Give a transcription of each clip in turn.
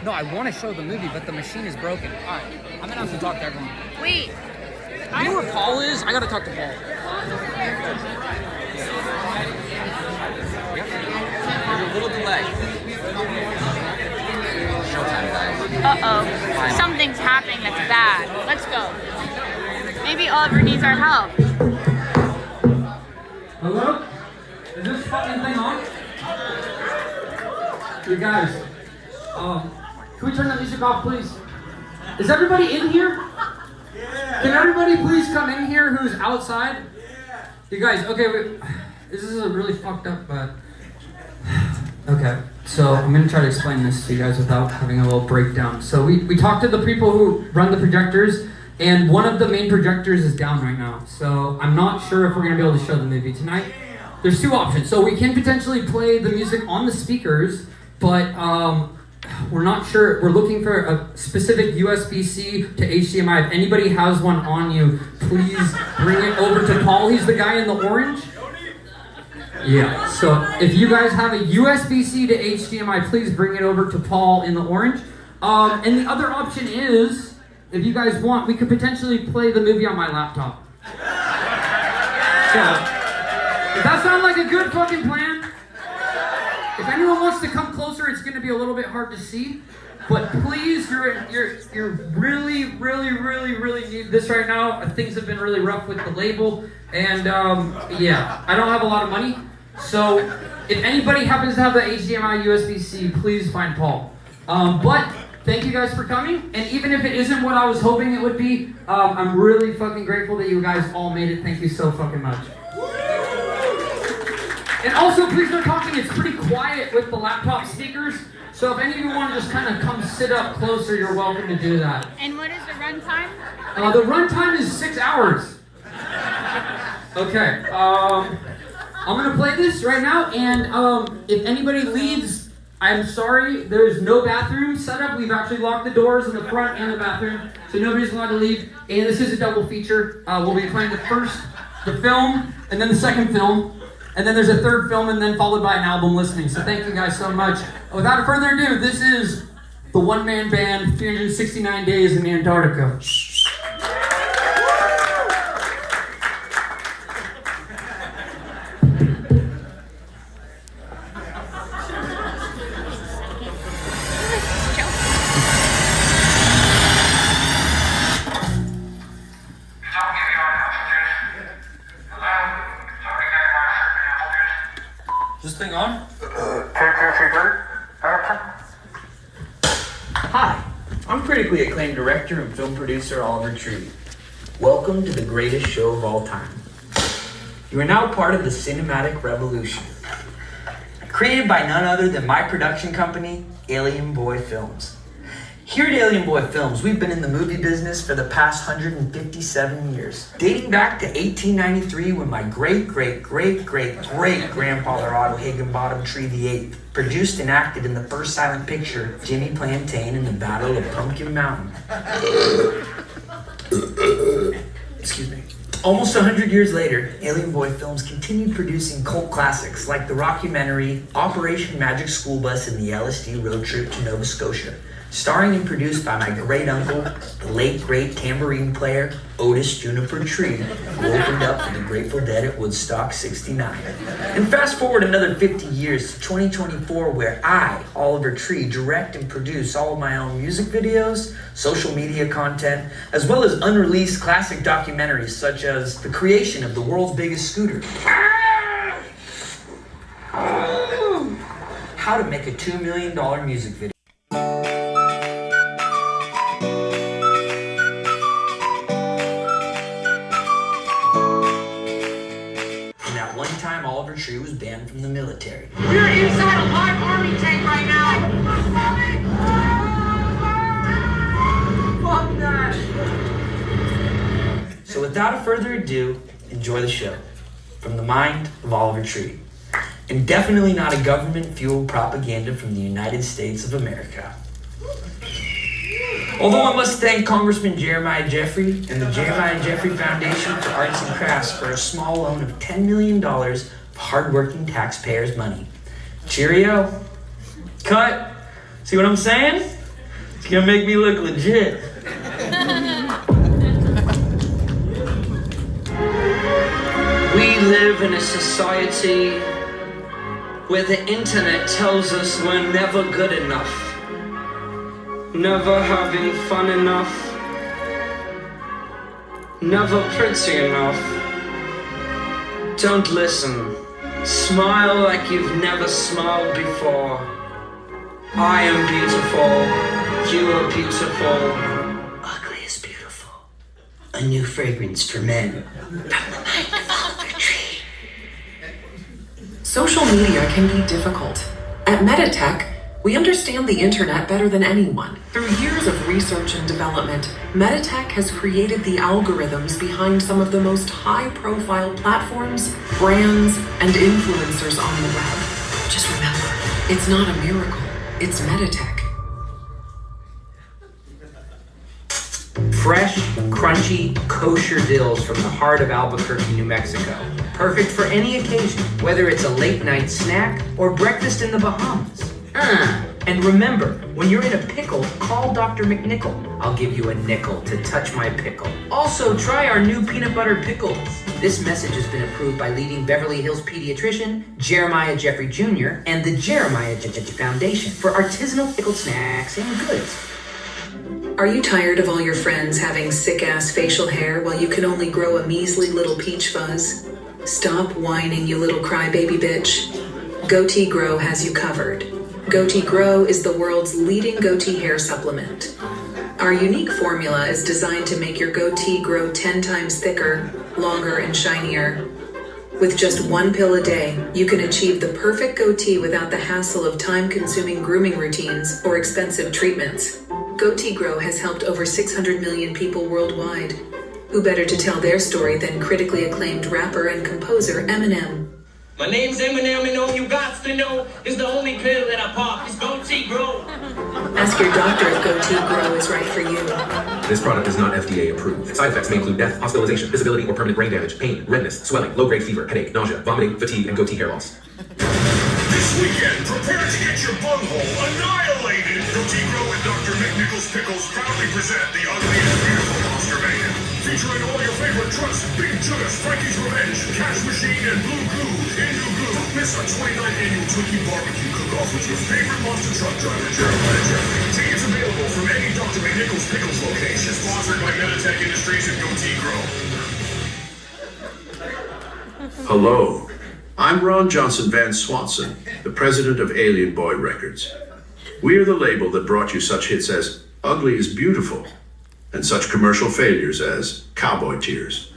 No, I want to show the movie, but the machine is broken. All right, I'm gonna have to talk to everyone. Wait. You know where Paul is? I gotta talk to Paul. Yep. There's a little delay. Showtime, guys. Uh-oh. Something's happening that's bad. Let's go. Maybe Oliver needs our help. Hello? Is this fucking thing on? You guys, can we turn the music off, please? Is everybody in here? Yeah. Can everybody please come in here who's outside? Yeah. You guys, okay, this is a really fucked up, okay, so I'm gonna try to explain this to you guys without having a little breakdown. So we talked to the people who run the projectors, and one of the main projectors is down right now. So I'm not sure if we're gonna be able to show the movie tonight. There's two options. So we can potentially play the music on the speakers, but we're not sure. We're looking for a specific USB-C to HDMI. If anybody has one on you, please bring it over to Paul. He's the guy in the orange. Yeah, so if you guys have a USB-C to HDMI, please bring it over to Paul in the orange. And the other option is, if you guys want, we could potentially play the movie on my laptop. So, does that sound like a good fucking plan? If anyone wants to come closer, it's going to be a little bit hard to see. But please, you're really need this right now. Things have been really rough with the label, and yeah, I don't have a lot of money. So if anybody happens to have the HDMI USB-C, please find Paul. But thank you guys for coming, and even if it isn't what I was hoping it would be, I'm really fucking grateful that you guys all made it. Thank you so fucking much. And also, please no talking. It's pretty quiet with the laptop speakers. So if any of you want to just kind of come sit up closer, you're welcome to do that. And what is the run time? The run time is 6 hours. Okay. I'm gonna play this right now, and if anybody leaves, I'm sorry. There's no bathroom set up. We've actually locked the doors in the front and the bathroom, so nobody's allowed to leave. And this is a double feature. We'll be playing the film, and then the second film. And then there's a third film, and then followed by an album listening. So thank you guys so much. Without further ado, this is the one-man band, 369 Days in Antarctica. Is this thing on? Hi, I'm critically acclaimed director and film producer Oliver Tree. Welcome to the greatest show of all time. You are now part of the cinematic revolution. Created by none other than my production company, Alien Boy Films. Here at Alien Boy Films, we've been in the movie business for the past 157 years. Dating back to 1893 when my great-great-great-great-grandfather Otto Higginbottom Tree VIII produced and acted in the first silent picture, Jimmy Plantain in the Battle of Pumpkin Mountain. Excuse me. Almost 100 years later, Alien Boy Films continued producing cult classics like the rockumentary Operation Magic School Bus and the LSD Road Trip to Nova Scotia, starring and produced by my great-uncle, the late great tambourine player, Otis Juniper Tree, who opened up for the Grateful Dead at Woodstock 69. And fast forward another 50 years to 2024, where I, Oliver Tree, direct and produce all of my own music videos, social media content, as well as unreleased classic documentaries such as the creation of the world's biggest scooter, how to make a $2 million music video. Oliver Tree was banned from the military. We're inside a live army tank right now! Fuck that! So without further ado, enjoy the show. From the mind of Oliver Tree. And definitely not a government-fueled propaganda from the United States of America. Although I must thank Congressman Jeremiah Jeffrey and the Jeremiah Jeffrey Foundation for Arts and Crafts for a small loan of $10 million of hardworking taxpayers' money. Cheerio. Cut. See what I'm saying? Gonna make me look legit. We live in a society where the internet tells us we're never good enough, never having fun enough, never pretty enough. Don't listen. Smile like you've never smiled before. I am beautiful. You are beautiful. Ugly is beautiful. A new fragrance for men. From the mind of Oliver Tree. Social media can be difficult. At Meditech, we understand the internet better than anyone. Through years of research and development, Meditech has created the algorithms behind some of the most high-profile platforms, brands, and influencers on the web. Just remember, it's not a miracle, it's Meditech. Fresh, crunchy, kosher dills from the heart of Albuquerque, New Mexico. Perfect for any occasion, whether it's a late night snack or breakfast in the Bahamas. And remember, when you're in a pickle, call Dr. McNichol. I'll give you a nickel to touch my pickle. Also, try our new peanut butter pickles. This message has been approved by leading Beverly Hills pediatrician Jeremiah Jeffrey Jr. and the Jeremiah Jeffrey Foundation for artisanal pickled snacks and goods. Are you tired of all your friends having sick-ass facial hair while you can only grow a measly little peach fuzz? Stop whining, you little crybaby bitch. Goatee Grow has you covered. Goatee Grow is the world's leading goatee hair supplement. Our unique formula is designed to make your goatee grow 10 times thicker, longer, and shinier. With just one pill a day, you can achieve the perfect goatee without the hassle of time-consuming grooming routines or expensive treatments. Goatee Grow has helped over 600 million people worldwide. Who better to tell their story than critically acclaimed rapper and composer Eminem? My name's Eminem, and all you got to know is the only pill that I pop is Goatee Grow. Ask your doctor if Goatee Grow is right for you. This product is not FDA approved. Side effects may include death, hospitalization, disability, or permanent brain damage, pain, redness, swelling, low-grade fever, headache, nausea, vomiting, fatigue, and goatee hair loss. This weekend, prepare to get your bunghole annihilated. Goatee Grow and Dr. McNichol's Pickles proudly present the Ugly and Beautiful Monster Mayhem. Featuring all your favorite trucks, Big Judas, Frankie's Revenge, Cash Machine, and Blue Goo. In New Goo, don't miss our 29th annual Twinkie Barbecue Cook-Off with your favorite monster truck driver, Jeremiah Jeffrey. Tickets available from any Dr. McNichol's Pickles location. Sponsored by Meditech Industries and Goatee Grow. Hello. I'm Ron Johnson Van Swanson, the president of Alien Boy Records. We are the label that brought you such hits as Ugly is Beautiful and such commercial failures as Cowboy Tears.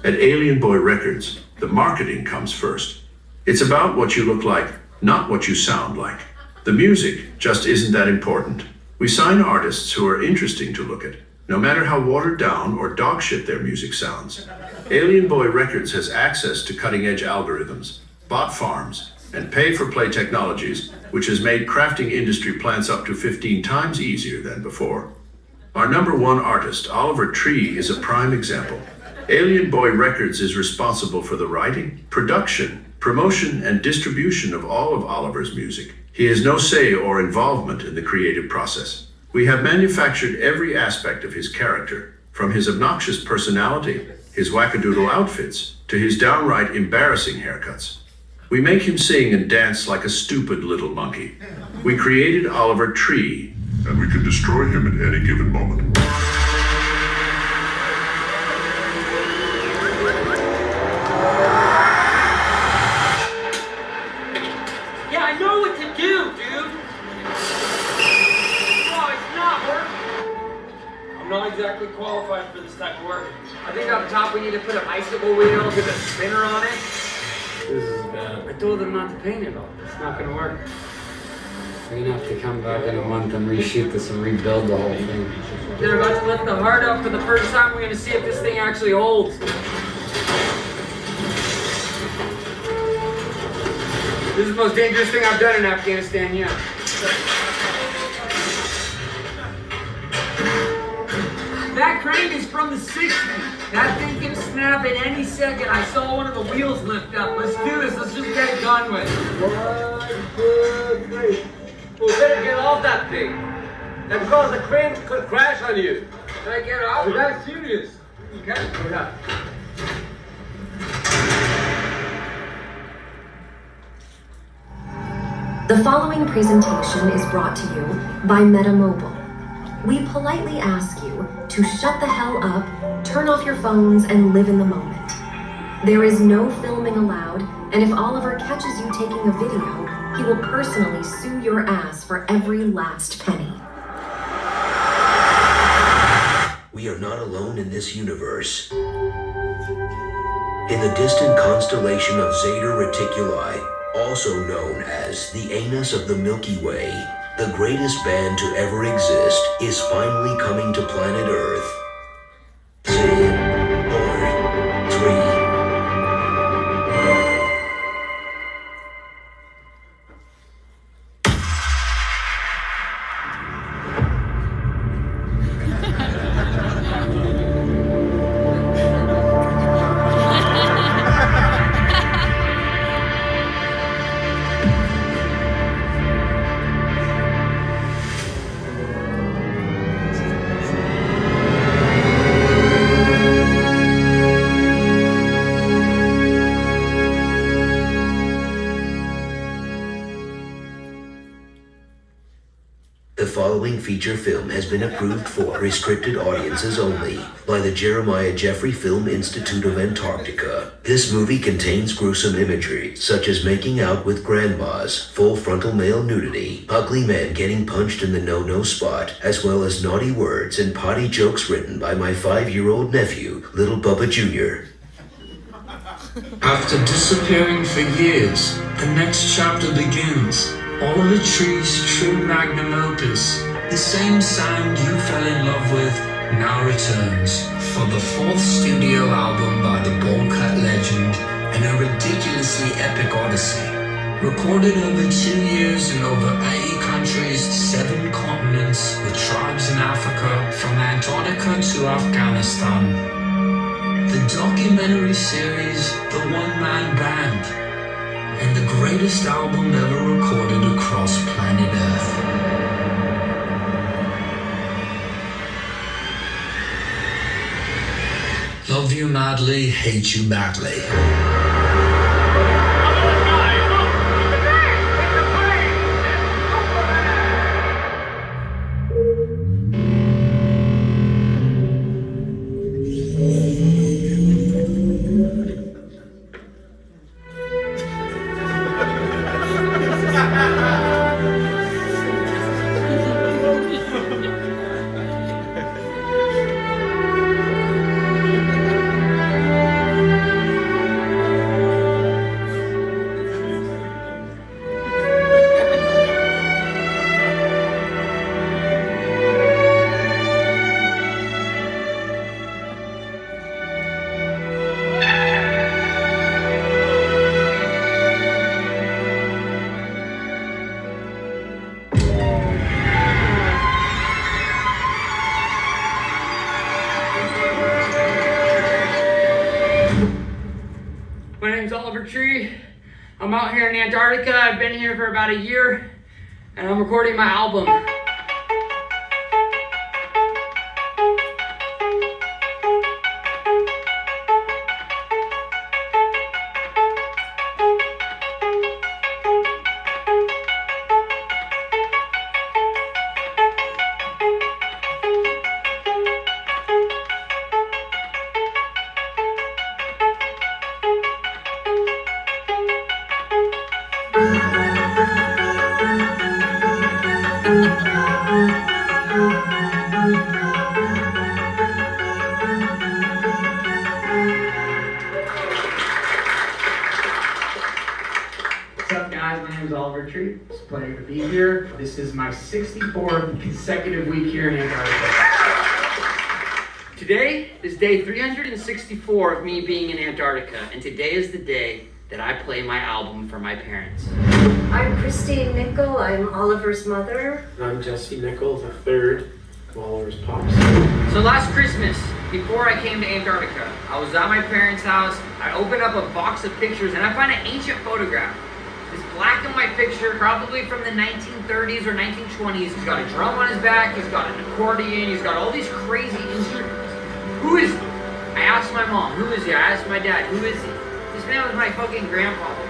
At Alien Boy Records, the marketing comes first. It's about what you look like, not what you sound like. The music just isn't that important. We sign artists who are interesting to look at, no matter how watered down or dog shit their music sounds. Alien Boy Records has access to cutting-edge algorithms, bot farms, and pay-for-play technologies, which has made crafting industry plants up to 15 times easier than before. Our #1 artist, Oliver Tree, is a prime example. Alien Boy Records is responsible for the writing, production, promotion, and distribution of all of Oliver's music. He has no say or involvement in the creative process. We have manufactured every aspect of his character, from his obnoxious personality, his wackadoodle outfits, to his downright embarrassing haircuts. We make him sing and dance like a stupid little monkey. We created Oliver Tree, and we can destroy him at any given moment. Yeah, I know what to do, dude. No, it's not working. I'm not exactly qualified for this type of work. I think up top we need to put an icicle wheel with a spinner on it. This is bad. I told them not to paint it all. It's not gonna work. We're gonna have to come back in a month and reshoot this and rebuild the whole thing. They're about to lift the heart up for the first time. We're gonna see if this thing actually holds. This is the most dangerous thing I've done in Afghanistan yet. That crane is from the 60s. That thing can snap at any second. I saw one of the wheels lift up. Let's do this. Let's just get it done with. 1, 2, 3. We better get off that thing. and cause a crane could crash on you. Can I get out? Is that serious? You can't do that. The following presentation is brought to you by Metamobile. We politely ask you to shut the hell up, turn off your phones, and live in the moment. There is no filming allowed, and if Oliver catches you taking a video, he will personally sue your ass for every last penny. We are not alone in this universe. In the distant constellation of Zeta Reticuli, also known as the anus of the Milky Way, the greatest band to ever exist is finally coming to planet Earth. 10, 9, 3. The following feature film has been approved for restricted audiences only by the Jeremiah Jeffrey Film Institute of Antarctica. This movie contains gruesome imagery, such as making out with grandmas, full frontal male nudity, ugly men getting punched in the no-no spot, as well as naughty words and potty jokes written by my 5-year-old nephew, Little Bubba Jr. After disappearing for years, the next chapter begins. Oliver Tree's true magnum opus, the same sound you fell in love with, now returns for the 4th studio album by the Ballcut legend and a ridiculously epic odyssey. Recorded over 2 years in over 80 countries, 7 continents, with tribes in Africa, from Antarctica to Afghanistan. The documentary series, The One-Man Band, and the greatest album ever recorded across planet Earth. Love you madly, hate you badly. Tree. I'm out here in Antarctica. I've been here for about a year, and I'm recording my album. It's a pleasure to be here. This is my 64th consecutive week here in Antarctica. Today is day 364 of me being in Antarctica, and today is the day that I play my album for my parents. I'm Christine Nickel. I'm Oliver's mother. I'm Jesse Nickel, the third of Oliver's pops. So last Christmas, before I came to Antarctica, I was at my parents' house. I opened up a box of pictures and I found an ancient photograph. This black and white picture, probably from the 1930s or 1920s. He's got a drum on his back, he's got an accordion, he's got all these crazy instruments. Who is he? I asked my mom, who is he? I asked my dad, who is he? This man was my fucking grandfather.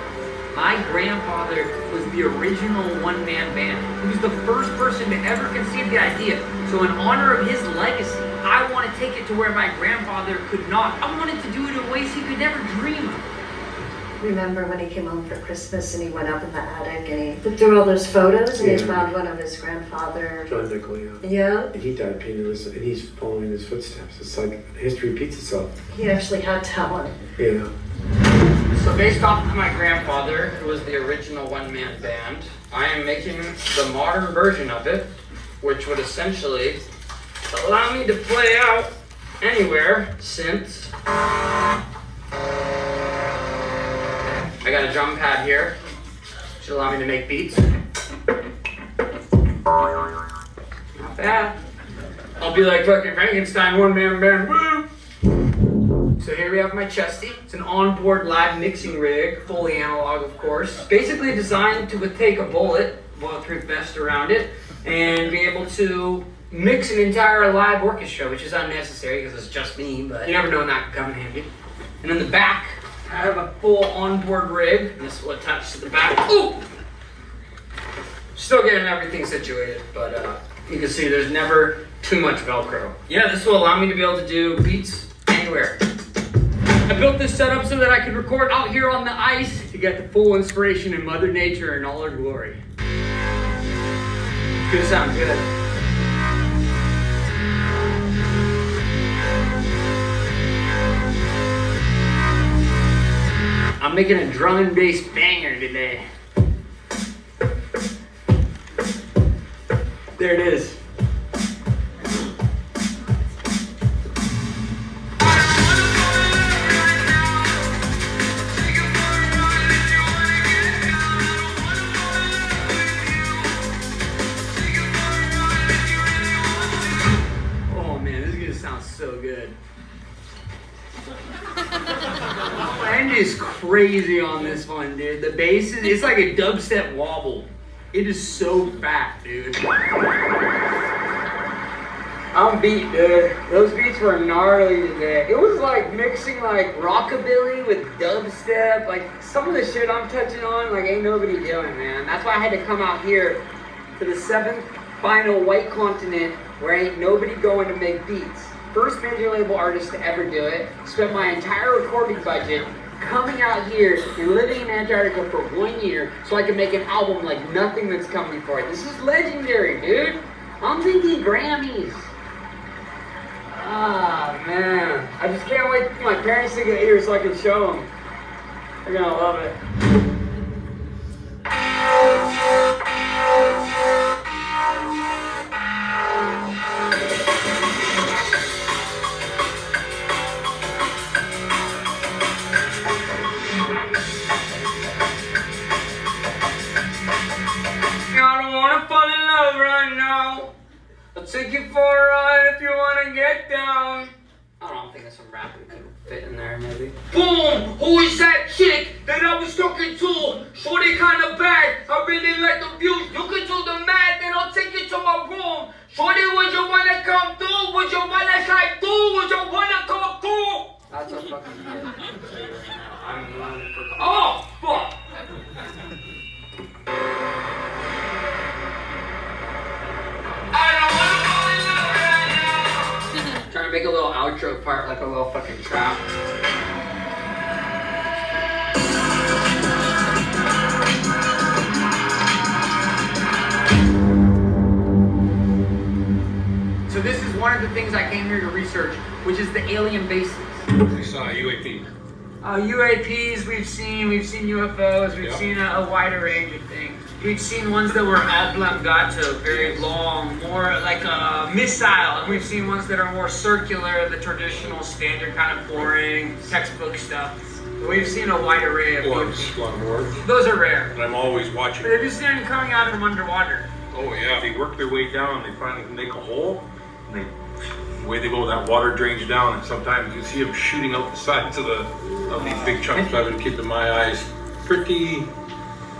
My grandfather was the original one-man band. He was the first person to ever conceive the idea. So in honor of his legacy, I want to take it to where my grandfather could not. I wanted to do it in ways he could never dream of. Remember when he came home for Christmas and he went up in the attic and he looked through all those photos and he found one of his grandfather. John Nickel, Yeah. And he died penniless, and he's following his footsteps. It's like history repeats itself. He actually had talent. Yeah. So based off of my grandfather, who was the original one-man band, I am making the modern version of it, which would essentially allow me to play out anywhere since I got a drum pad here, should allow me to make beats. Not bad. I'll be like fucking Frankenstein, one-man band, woo! So here we have my chesty. It's an onboard live mixing rig, fully analog of course. Basically designed to take a bulletproof vest around it, and be able to mix an entire live orchestra, which is unnecessary because it's just me, but you never know when that could come in handy. And in the back, I have a full onboard rig, and this will attach to the back. Ooh! Still getting everything situated, but you can see there's never too much Velcro. Yeah, this will allow me to be able to do beats anywhere. I built this setup so that I could record out here on the ice to get the full inspiration in Mother Nature in all her glory. It's gonna sound good. I'm making a drum and bass banger today. There it is. Oh man, this is gonna sound so good. Band is crazy on this one, dude. The bass is, it's like a dubstep wobble. It is so fat, dude. I'm beat, dude. Those beats were gnarly today. It was like mixing like rockabilly with dubstep. Like some of the shit I'm touching on, like ain't nobody doing, man. That's why I had to come out here for the 7th final White Continent where ain't nobody going to make beats. First major label artist to ever do it. Spent my entire recording budget coming out here and living in Antarctica for 1 year so I can make an album like nothing that's come before it. This is legendary, dude. I'm thinking Grammys. Ah, man. I just can't wait for my parents to get here so I can show them. They're gonna love it. I'll take you for a ride if you wanna get down. I don't think that's some rap that could fit in there, maybe. Boom! Who is that chick that I was talking to? Shorty kinda bad. I really like the views. You can do the math, then I'll take you to my room. Shorty, would you wanna come through? Would you wanna slide through? Would you wanna come through? That's a fucking hit. I'm running for. Oh, fuck! Trying to make a little outro part like a little fucking trap. So this is one of the things I came here to research, which is the alien bases. We saw UAPs. UAPs we've seen UFOs, we've seen a wider range of things. We've seen ones that were oblongato, very long, more like a missile, and we've seen ones that are more circular, the traditional, standard kind of boring, textbook stuff. We've seen a wide array of Orbs. Those are rare. And I'm always watching. But have you seen them coming out from underwater? Oh yeah, they work their way down, they finally make a hole, and the way they go, that water drains down, and sometimes you see them shooting out the sides of these big chunks. So I've been keeping my eyes pretty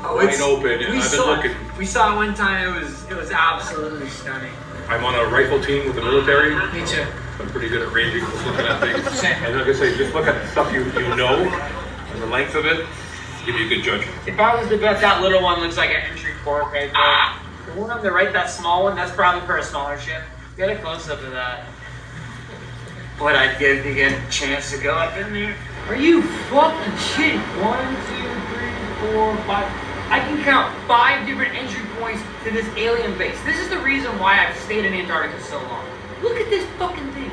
wide open, and I've been looking. We saw it one time. It was absolutely stunning. I'm on a rifle team with the military. Me too. I'm pretty good at ranging, just looking at things. And like I say, just look at the stuff you know and the length of it, give you a good judgment. If I was to bet, that little one looks like an entry port right there. The one on the right, that small one, that's probably for a smaller ship. Get a close up of that. What I'd give to get a chance to go up in there. Are you fucking shitting? 1, 2, 3, 4, 5. I can count 5 different entry points to this alien base. This is the reason why I've stayed in Antarctica so long. Look at this fucking thing.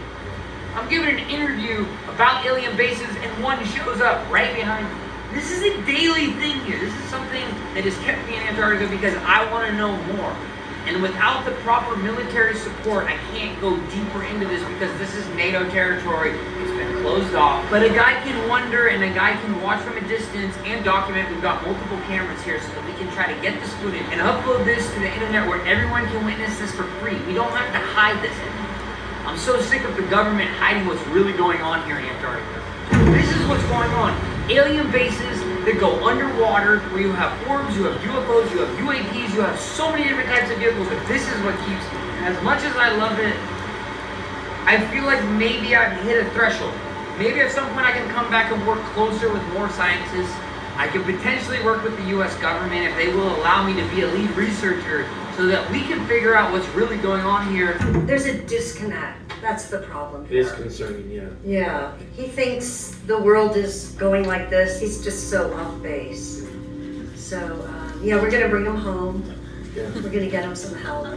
I'm giving an interview about alien bases and one shows up right behind me. This is a daily thing here. This is something that has kept me in Antarctica because I want to know more. And without the proper military support, I can't go deeper into this because this is NATO territory. It's been closed off. But a guy can wonder and a guy can watch from a distance and document. We've got multiple cameras here so that we can try to get this footage and upload this to the internet where everyone can witness this for free. We don't have to hide this anymore. I'm so sick of the government hiding what's really going on here in Antarctica. This is what's going on. Alien bases that go underwater, where you have orbs, you have UFOs, you have UAPs, you have so many different types of vehicles, but this is what keeps me. And as much as I love it, I feel like maybe I've hit a threshold. Maybe at some point I can come back and work closer with more scientists. I could potentially work with the US government if they will allow me to be a lead researcher so that we can figure out what's really going on here. There's a disconnect. That's the problem It is concerning, yeah. Yeah, he thinks the world is going like this. He's just so off base. So, yeah, we're gonna bring him home. Yeah. We're gonna get him some help.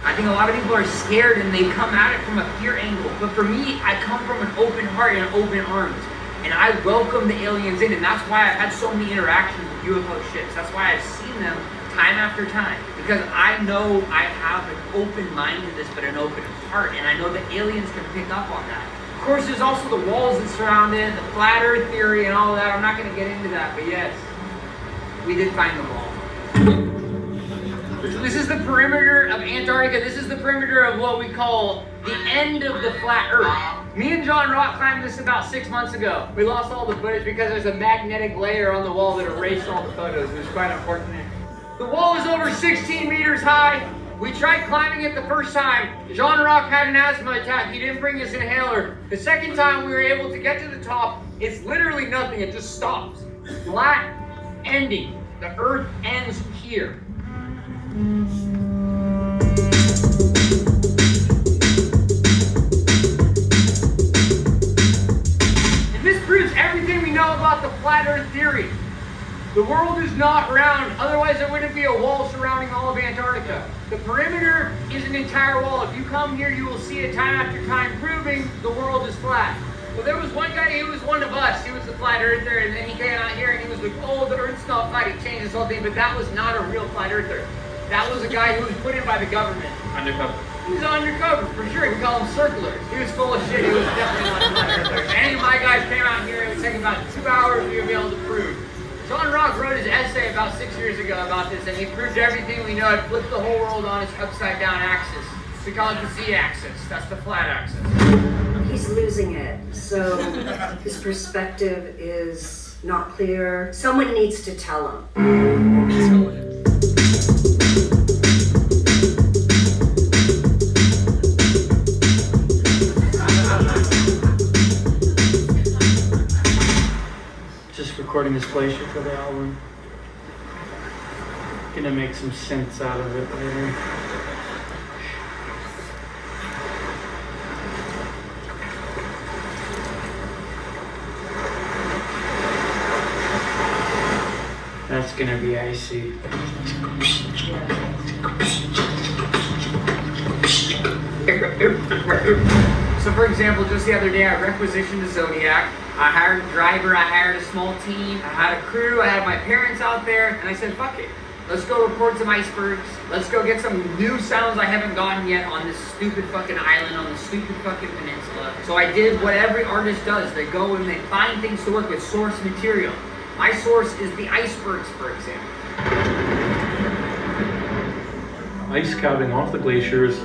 I think a lot of people are scared and they come at it from a fear angle. But for me, I come from an open heart and open arms. And I welcome the aliens in, and that's why I've had so many interactions with UFO ships. That's why I've seen them time after time. Because I know I have an open mind to this, but an open heart. And I know the aliens can pick up on that. Of course, there's also the walls that surround it, the flat earth theory and all that. I'm not going to get into that, but yes, we did find the wall. This is the perimeter of Antarctica. This is the perimeter of what we call the end of the flat earth. Me and John Rock climbed this about 6 months ago. We lost all the footage because there's a magnetic layer on the wall that erased all the photos. It was quite unfortunate. The wall is over 16 meters high. We tried climbing it the first time. John Rock had an asthma attack. He didn't bring his inhaler. The second time we were able to get to the top, it's literally nothing. It just stops. Flat ending. The earth ends here. This proves everything we know about the flat earth theory. The world is not round, otherwise there wouldn't be a wall surrounding all of Antarctica. The perimeter is an entire wall. If you come here, you will see it time after time proving the world is flat. Well, there was one guy, he was one of us, he was the flat earther, and then he came out here and he was like, oh, the earth's not flat, he changed this whole thing, but that was not a real flat earther. That was a guy who was put in by the government. Undercover. He was undercover, for sure. We call him circlers. He was full of shit. He was definitely not a flat earther. If any of my guys came out here, it would take about 2 hours for you to be able to prove. John Rock wrote his essay about 6 years ago about this, and he proved everything we know. It flipped the whole world on its upside down axis. We call it the Z-axis. That's the flat axis. He's losing it, so his perspective is not clear. Someone needs to tell him. Recording this glacier for the album. Gonna make some sense out of it later. That's gonna be icy. So for example, just the other day I requisitioned a Zodiac. I hired a driver, I hired a small team, I had a crew, I had my parents out there, and I said, fuck it. Let's go record some icebergs. Let's go get some new sounds I haven't gotten yet on this stupid fucking island, on this stupid fucking peninsula. So I did what every artist does. They go and they find things to work with, source material. My source is the icebergs, for example. Ice calving off the glaciers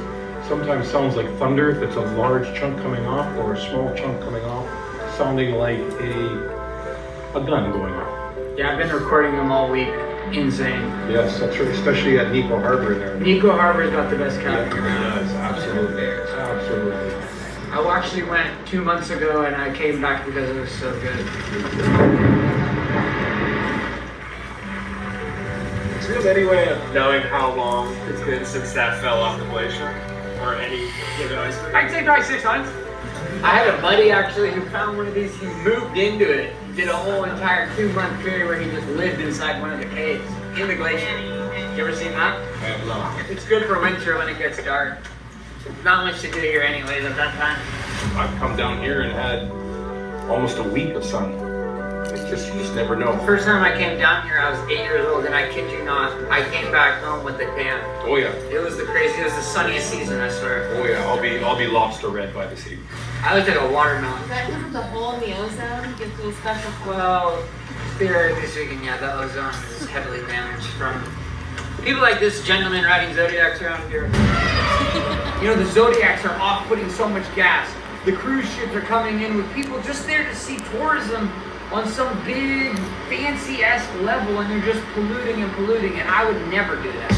sometimes sounds like thunder if it's a large chunk coming off or a small chunk coming off, sounding like a gun going off. Yeah, I've been recording them all week. Insane. Yes, that's right, especially at Nico Harbor there. Nico Harbor's got the best cabin. Yes, absolutely. Absolutely. I actually went 2 months ago and I came back because it was so good. Do you have any way of knowing how long it's been since that fell off the glacier? Or any given ice cream? I'd say probably 6 months. I had a buddy actually who found one of these. He moved into it, did a whole entire 2-month period where he just lived inside one of the caves in the glacier. You ever seen that? I have not. It's good for winter when it gets dark. Not much to do here anyways at that time. I've come down here and had almost a week of sun. It's just, you just never know. First time I came down here, I was 8 years old, and I kid you not, I came back home with a tan. Oh yeah. It was the craziest, it was the sunniest season, I swear. Oh yeah, I'll be lobster red by this evening. I looked at a watermelon. Is that because of the hole in the ozone gives you a special Well, theoretically speaking, yeah, the ozone is heavily damaged from people like this gentleman riding Zodiacs around here. You know, the Zodiacs are off putting so much gas. The cruise ships are coming in with people just there to see tourism on some big, fancy-esque level, and they're just polluting, and I would never do that.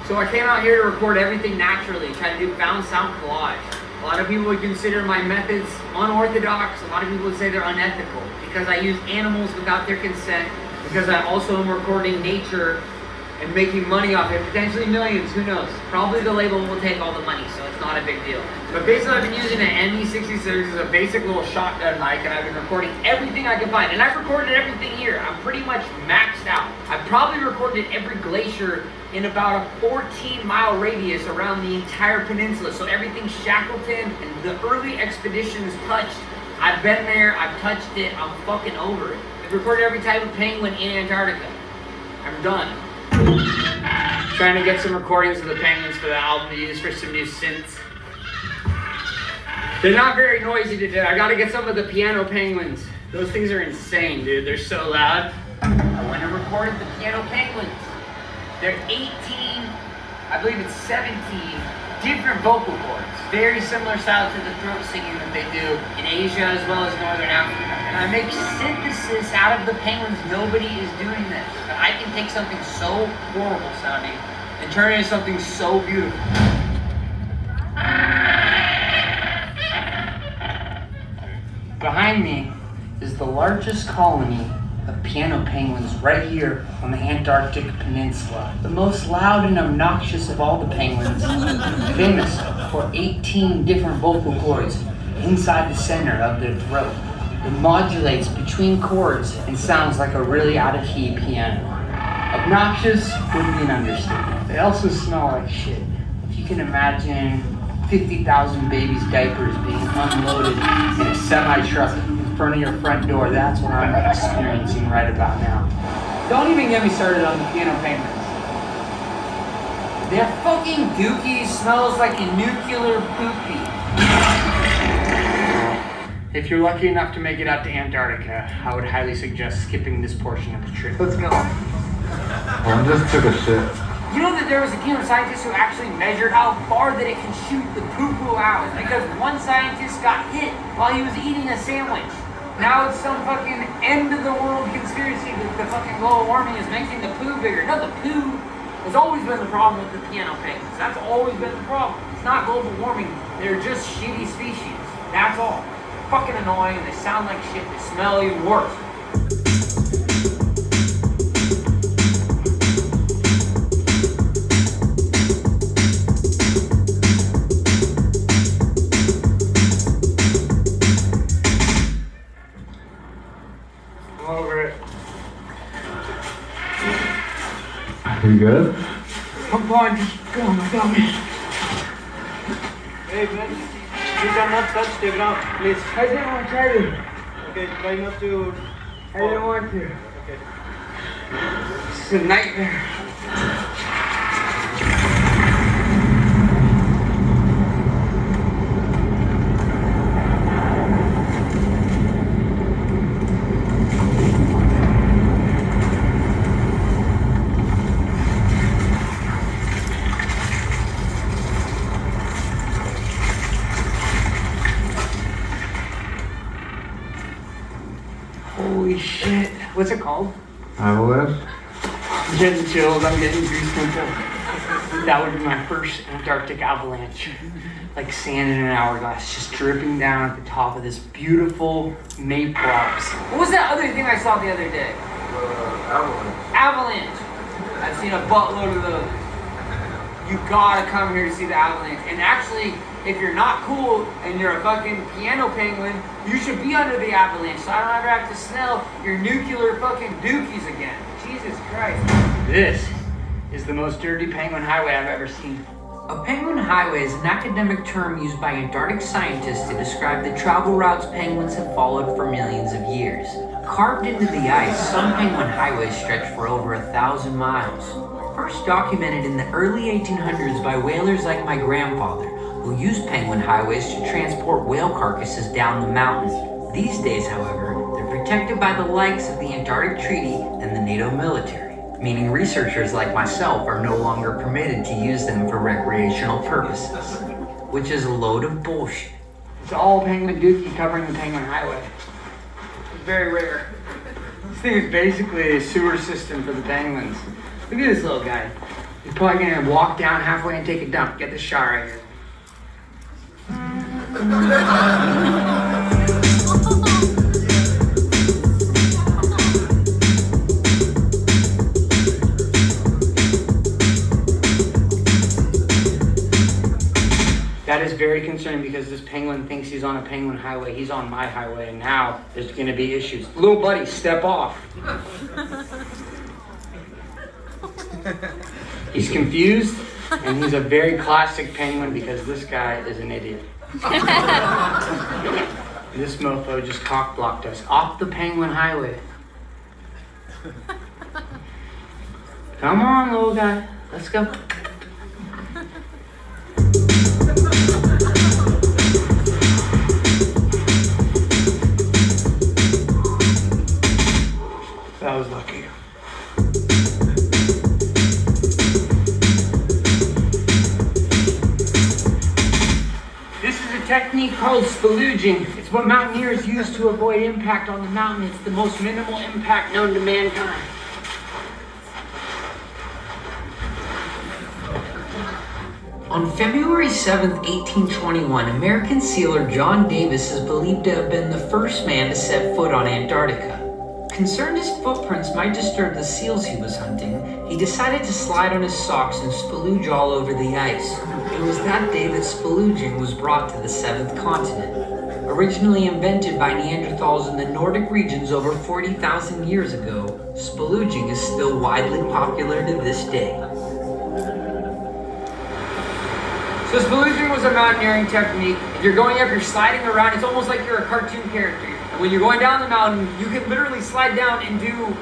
So I came out here to record everything naturally, try to do found sound collage. A lot of people would consider my methods unorthodox. A lot of people would say they're unethical because I use animals without their consent, because I also am recording nature and making money off it, potentially millions, who knows. Probably the label will take all the money, so it's not a big deal. But basically I've been using an ME66 as a basic little shotgun mic, and I've been recording everything I can find. And I've recorded everything here. I'm pretty much maxed out. I've probably recorded every glacier in about a 14-mile radius around the entire peninsula. So everything Shackleton and the early expeditions touched, I've been there, I've touched it, I'm fucking over it. I've recorded every type of penguin in Antarctica. I'm done. Trying to get some recordings of the penguins for the album to use for some new synths. They're not very noisy today. I gotta get some of the piano penguins. Those things are insane, dude. They're so loud. I went and recorded the piano penguins. They're 18, I believe it's 17 different vocal cords. Very similar style to the throat singing that they do in Asia as well as Northern Africa. And I make synthesis out of the penguins. Nobody is doing this. But I can take something so horrible sounding and turn it into something so beautiful. Behind me is the largest colony of piano penguins right here on the Antarctic Peninsula. The most loud and obnoxious of all the penguins, famous for 18 different vocal cords inside the center of their throat. It modulates between chords and sounds like a really out-of-key piano. Obnoxious would be an understatement. They also smell like shit. If you can imagine 50,000 babies' diapers being unloaded in a semi-truck in front of your front door, that's what I'm experiencing right about now. Don't even get me started on the piano penguins. Their fucking dookie smells like a nuclear poopy. If you're lucky enough to make it out to Antarctica, I would highly suggest skipping this portion of the trip. Let's go. I just took a shit. You know that there was a team of scientists who actually measured how far that it can shoot the poo-poo out, because one scientist got hit while he was eating a sandwich. Now it's some fucking end-of-the-world conspiracy that the fucking global warming is making the poo bigger. No, the poo has always been the problem with the piano penguins. That's always been the problem. It's not global warming. They're just shitty species. That's all. Fucking annoying. They sound like shit. They smell even worse. You good? I'm fine, just go on my tummy. Hey man, you cannot touch the ground, please. I didn't want to try to. Okay, try not to. I didn't want to. Okay. It's a nightmare. it called? IYCE? I'm getting chills, I'm getting goose pimples. That would be my first Antarctic avalanche. Like sand in an hourglass, just dripping down at the top of this beautiful maple Alps. What was that other thing I saw the other day? Avalanche. I've seen a buttload of those. You gotta come here to see the avalanche. And actually, if you're not cool and you're a fucking piano penguin, you should be under the avalanche so I don't ever have to smell your nuclear fucking dookies again. Jesus Christ. This is the most dirty penguin highway I've ever seen. A penguin highway is an academic term used by Antarctic scientists to describe the travel routes penguins have followed for millions of years. Carved into the ice, some penguin highways stretch for over 1,000 miles. First documented in the early 1800s by whalers like my grandfather, who used penguin highways to transport whale carcasses down the mountain. These days, however, they're protected by the likes of the Antarctic Treaty and the NATO military, meaning researchers like myself are no longer permitted to use them for recreational purposes, which is a load of bullshit. It's all penguin dookie covering the penguin highway. It's very rare. This thing is basically a sewer system for the penguins. Look at this little guy. He's probably gonna walk down halfway and take a dump. Get the shot right here. That is very concerning because this penguin thinks he's on a penguin highway. He's on my highway, and now there's gonna be issues. Little buddy, step off. He's confused, and he's a very classic penguin because this guy is an idiot. This mofo just cock-blocked us off the penguin highway. Come on, little guy. Let's go. That was lucky. This is a technique called spalooging. It's what mountaineers use to avoid impact on the mountain. It's the most minimal impact known to mankind. On February 7th, 1821, American sealer John Davis is believed to have been the first man to set foot on Antarctica. Concerned his footprints might disturb the seals he was hunting, he decided to slide on his socks and spalooge all over the ice. It was that day that spalooging was brought to the 7th continent. Originally invented by Neanderthals in the Nordic regions over 40,000 years ago, spalooging is still widely popular to this day. So spalooging was a mountaineering technique. If you're going up, you're sliding around. It's almost like you're a cartoon character. And when you're going down the mountain, you can literally slide down and do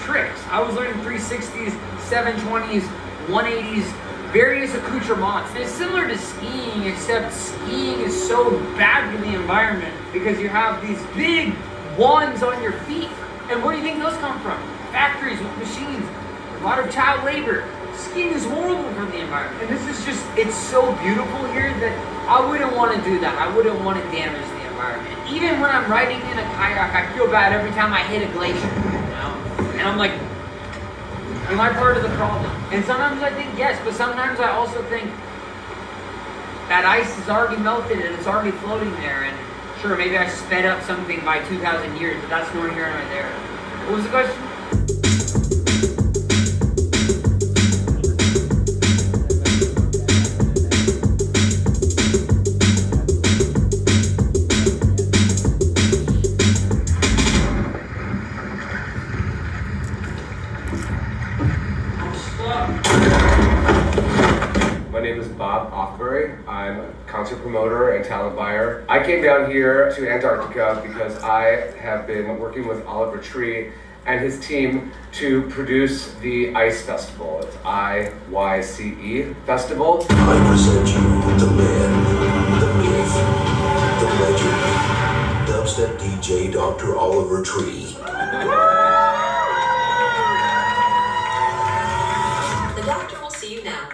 tricks. I was learning 360s, 720s, 180s, various accoutrements. It's similar to skiing, except skiing is so bad for the environment because you have these big wands on your feet. And where do you think those come from? Factories with machines, a lot of child labor. Skiing is horrible for the environment. And this is just, it's so beautiful here that I wouldn't want to do that. I wouldn't want to damage the environment. Even when I'm riding in a kayak, I feel bad every time I hit a glacier, you know? And I'm like, am I part of the problem? And sometimes I think yes, but sometimes I also think that ice is already melted and it's already floating there. And sure, maybe I sped up something by 2,000 years, but that's nor here nor there. What was the question? My name is Bob Offbury. I'm a concert promoter and talent buyer. I came down here to Antarctica because I have been working with Oliver Tree and his team to produce the ICE Festival. It's IYCE Festival. I present you the man, the myth, the legend, dubstep DJ Dr. Oliver Tree. The doctor will see you now.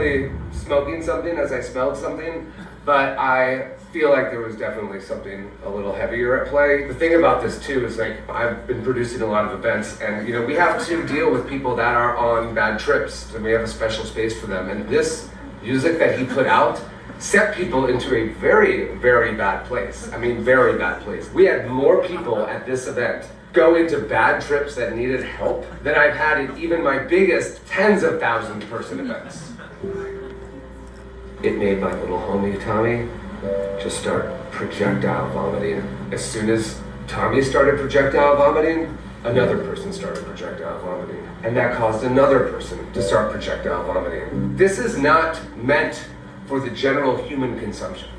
definitely smoking something as I smelled something, but I feel like there was definitely something a little heavier at play. The thing about this too is like, I've been producing a lot of events, and we have to deal with people that are on bad trips, and we have a special space for them. And this music that he put out set people into a very, very bad place. I mean, very bad place. We had more people at this event go into bad trips that needed help than I've had in even my biggest tens of thousands person events. It made my little homie Tommy just start projectile vomiting. As soon as Tommy started projectile vomiting, another person started projectile vomiting. And that caused another person to start projectile vomiting. This is not meant for the general human consumption.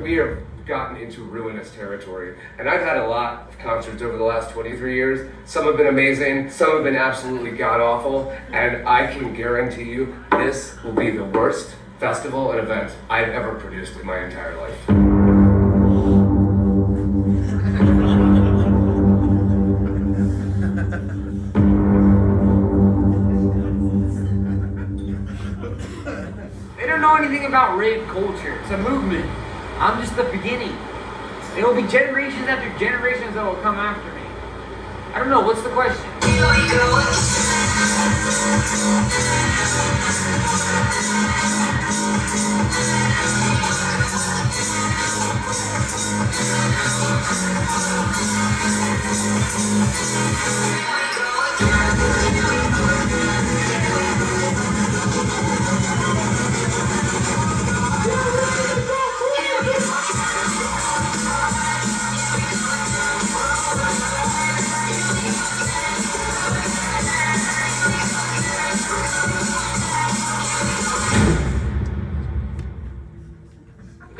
We have gotten into ruinous territory, and I've had a lot of concerts over the last 23 years. Some have been amazing, some have been absolutely god-awful, and I can guarantee you this will be the worst festival and event I've ever produced in my entire life. They don't know anything about rave culture. It's a movement. I'm just the beginning. There will be generations after generations that will come after me. I don't know, what's the question?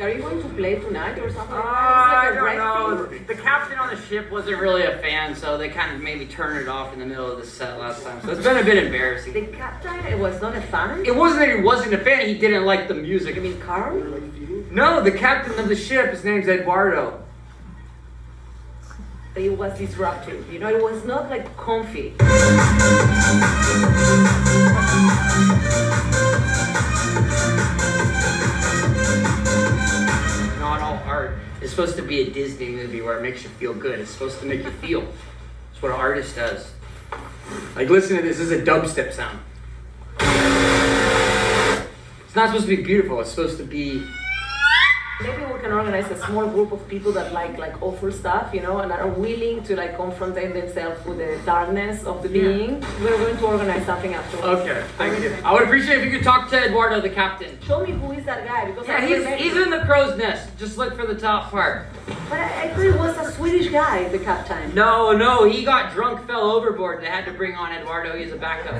Are you going to play tonight or something? I don't know. The captain on the ship wasn't really a fan, so they kind of made me turn it off in the middle of the set last time. So it's been a bit embarrassing. The captain was not a fan? It wasn't that he wasn't a fan, he didn't like the music. You mean Carl? No, the captain of the ship, his name's Eduardo. It was disruptive. It was not like comfy. Not all art is supposed to be a Disney movie where it makes you feel good. It's supposed to make you feel. That's what an artist does. Like, listen to this. This is a dubstep sound. It's not supposed to be beautiful. It's supposed to be... Maybe we can organize a small group of people that like awful stuff, and are willing to confront themselves with the darkness of the being. We're going to organize something afterwards. Okay, thank you. I would appreciate if you could talk to Eduardo, the captain. Show me who is that guy, because he's in the crow's nest. Just look for the top part. But I thought it was a Swedish guy, the captain. No, he got drunk, fell overboard. They had to bring on Eduardo. He's a backup.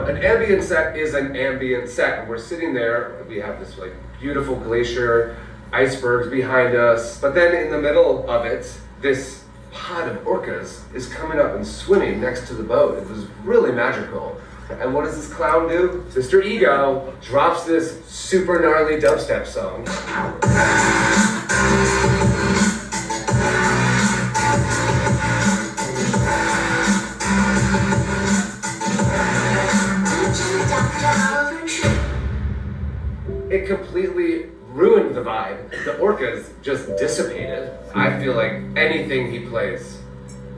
Now, an ambient set is an ambient set, and we're sitting there, we have this like beautiful glacier, icebergs behind us, but then in the middle of it, this pod of orcas is coming up and swimming next to the boat. It was really magical. And what does this clown do? Mr. Ego drops this super gnarly dubstep song. It completely ruined the vibe. The orcas just dissipated. I feel like anything he plays,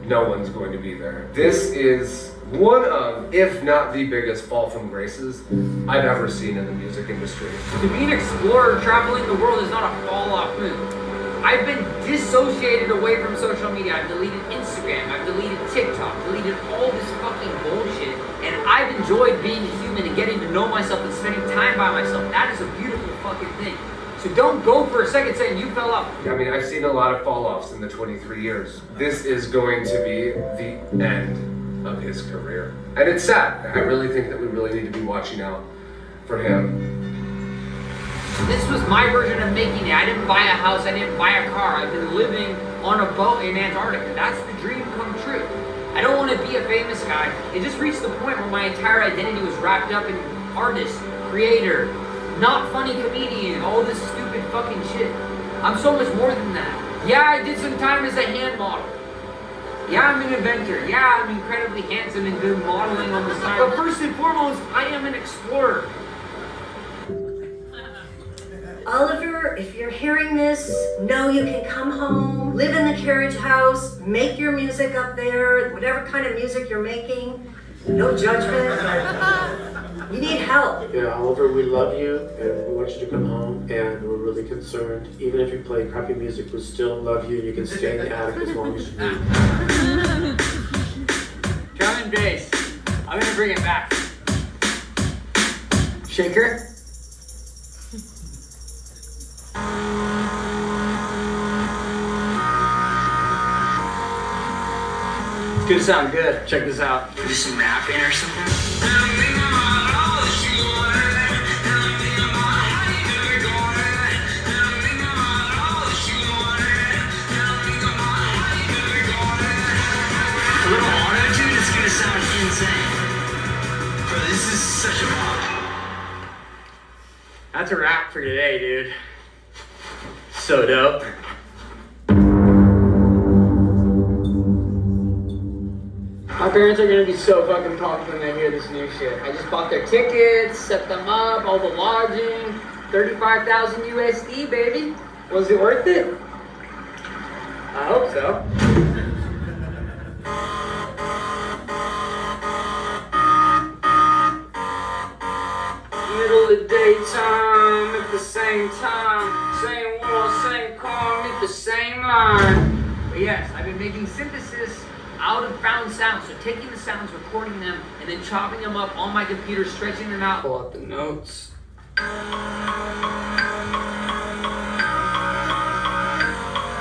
no one's going to be there. This is one of, if not the biggest fall from graces I've ever seen in the music industry. To be an explorer traveling the world is not a fall-off move. I've been dissociated away from social media. I've deleted Instagram, I've deleted TikTok, deleted all this fucking bullshit, and I've enjoyed being a human and getting to know myself and spending time by myself. That is a beautiful fucking thing. So don't go for a second saying you fell off. I mean, I've seen a lot of fall-offs in the 23 years. This is going to be the end of his career. And it's sad. I really think that we really need to be watching out for him. This was my version of making it. I didn't buy a house, I didn't buy a car. I've been living on a boat in Antarctica. That's the dream come true. I don't want to be a famous guy. It just reached the point where my entire identity was wrapped up in artist, creator, not funny comedian, all this stupid fucking shit. I'm so much more than that. Yeah, I did some time as a hand model. Yeah, I'm an inventor. Yeah, I'm incredibly handsome and good modeling on the side. But first and foremost, I am an explorer. Oliver, if you're hearing this, know you can come home, live in the carriage house, make your music up there, whatever kind of music you're making. No judgment. You need help. Yeah, Oliver, we love you and we want you to come home, and we're really concerned. Even if you play crappy music, we still love you. You can stay in the attic as long as you need. Drum and bass. I'm gonna bring it back. Shaker. It's gonna sound good. Check this out. Do some rapping or something? A little auto-tune is gonna sound insane. Bro, this is such a bop. That's a wrap for today, dude. So dope. My parents are gonna be so fucking pumped when they hear this new shit. I just bought their tickets, set them up, all the lodging, 35,000 USD, baby. Was it worth it? I hope so. Middle of daytime at the same time, same wall, same car, at the same line. But yes, I've been making synthesis out of found sounds, so taking the sounds, recording them, and then chopping them up on my computer, stretching them out. Pull out the notes.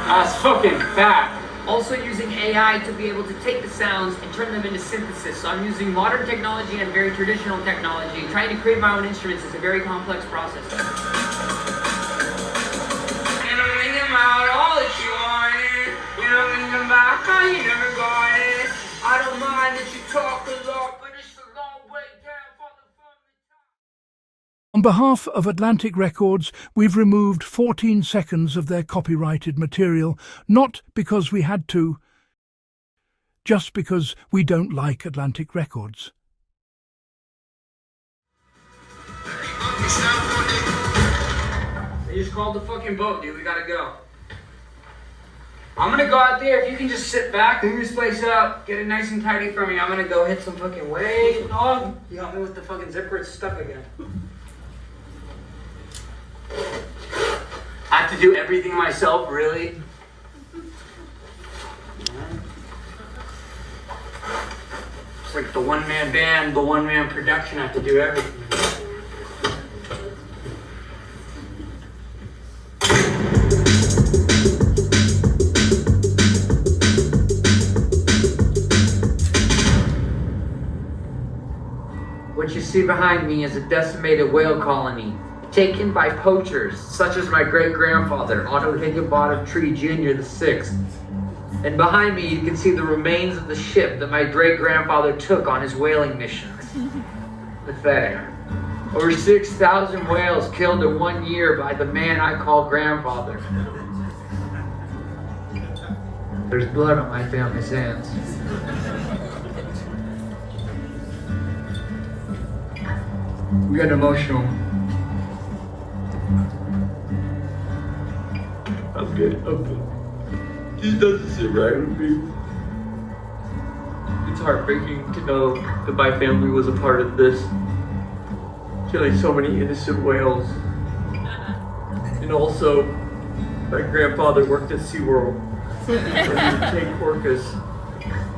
That's fucking fat. Also using AI to be able to take the sounds and turn them into synthesis. So I'm using modern technology and very traditional technology. Trying to create my own instruments is a very complex process. And I'm thinking about all that you wanted. You know, thinking about how you never got it. I don't mind that you talk a lot, but it's a long way down from the fun. On behalf of Atlantic Records, we've removed 14 seconds of their copyrighted material, not because we had to, just because we don't like Atlantic Records. They just called the fucking boat, dude. We gotta go. I'm gonna go out there. If you can just sit back, clean this place up, get it nice and tidy for me. I'm gonna go hit some fucking waves, dog. You got me with the fucking zipper. It's stuck again. I have to do everything myself, really? It's like the one-man band, the one-man production. I have to do everything. What you see behind me is a decimated whale colony, taken by poachers, such as my great-grandfather, Otto Higginbottom Tree Jr. VI. And behind me, you can see the remains of the ship that my great-grandfather took on his whaling missions. Pathetic. Over 6,000 whales killed in 1 year by the man I call grandfather. There's blood on my family's hands. We got emotional. I'm good. Just doesn't sit right with me. It's heartbreaking to know that my family was a part of this. Killing so many innocent whales. And also, my grandfather worked at SeaWorld. Where he would take orcas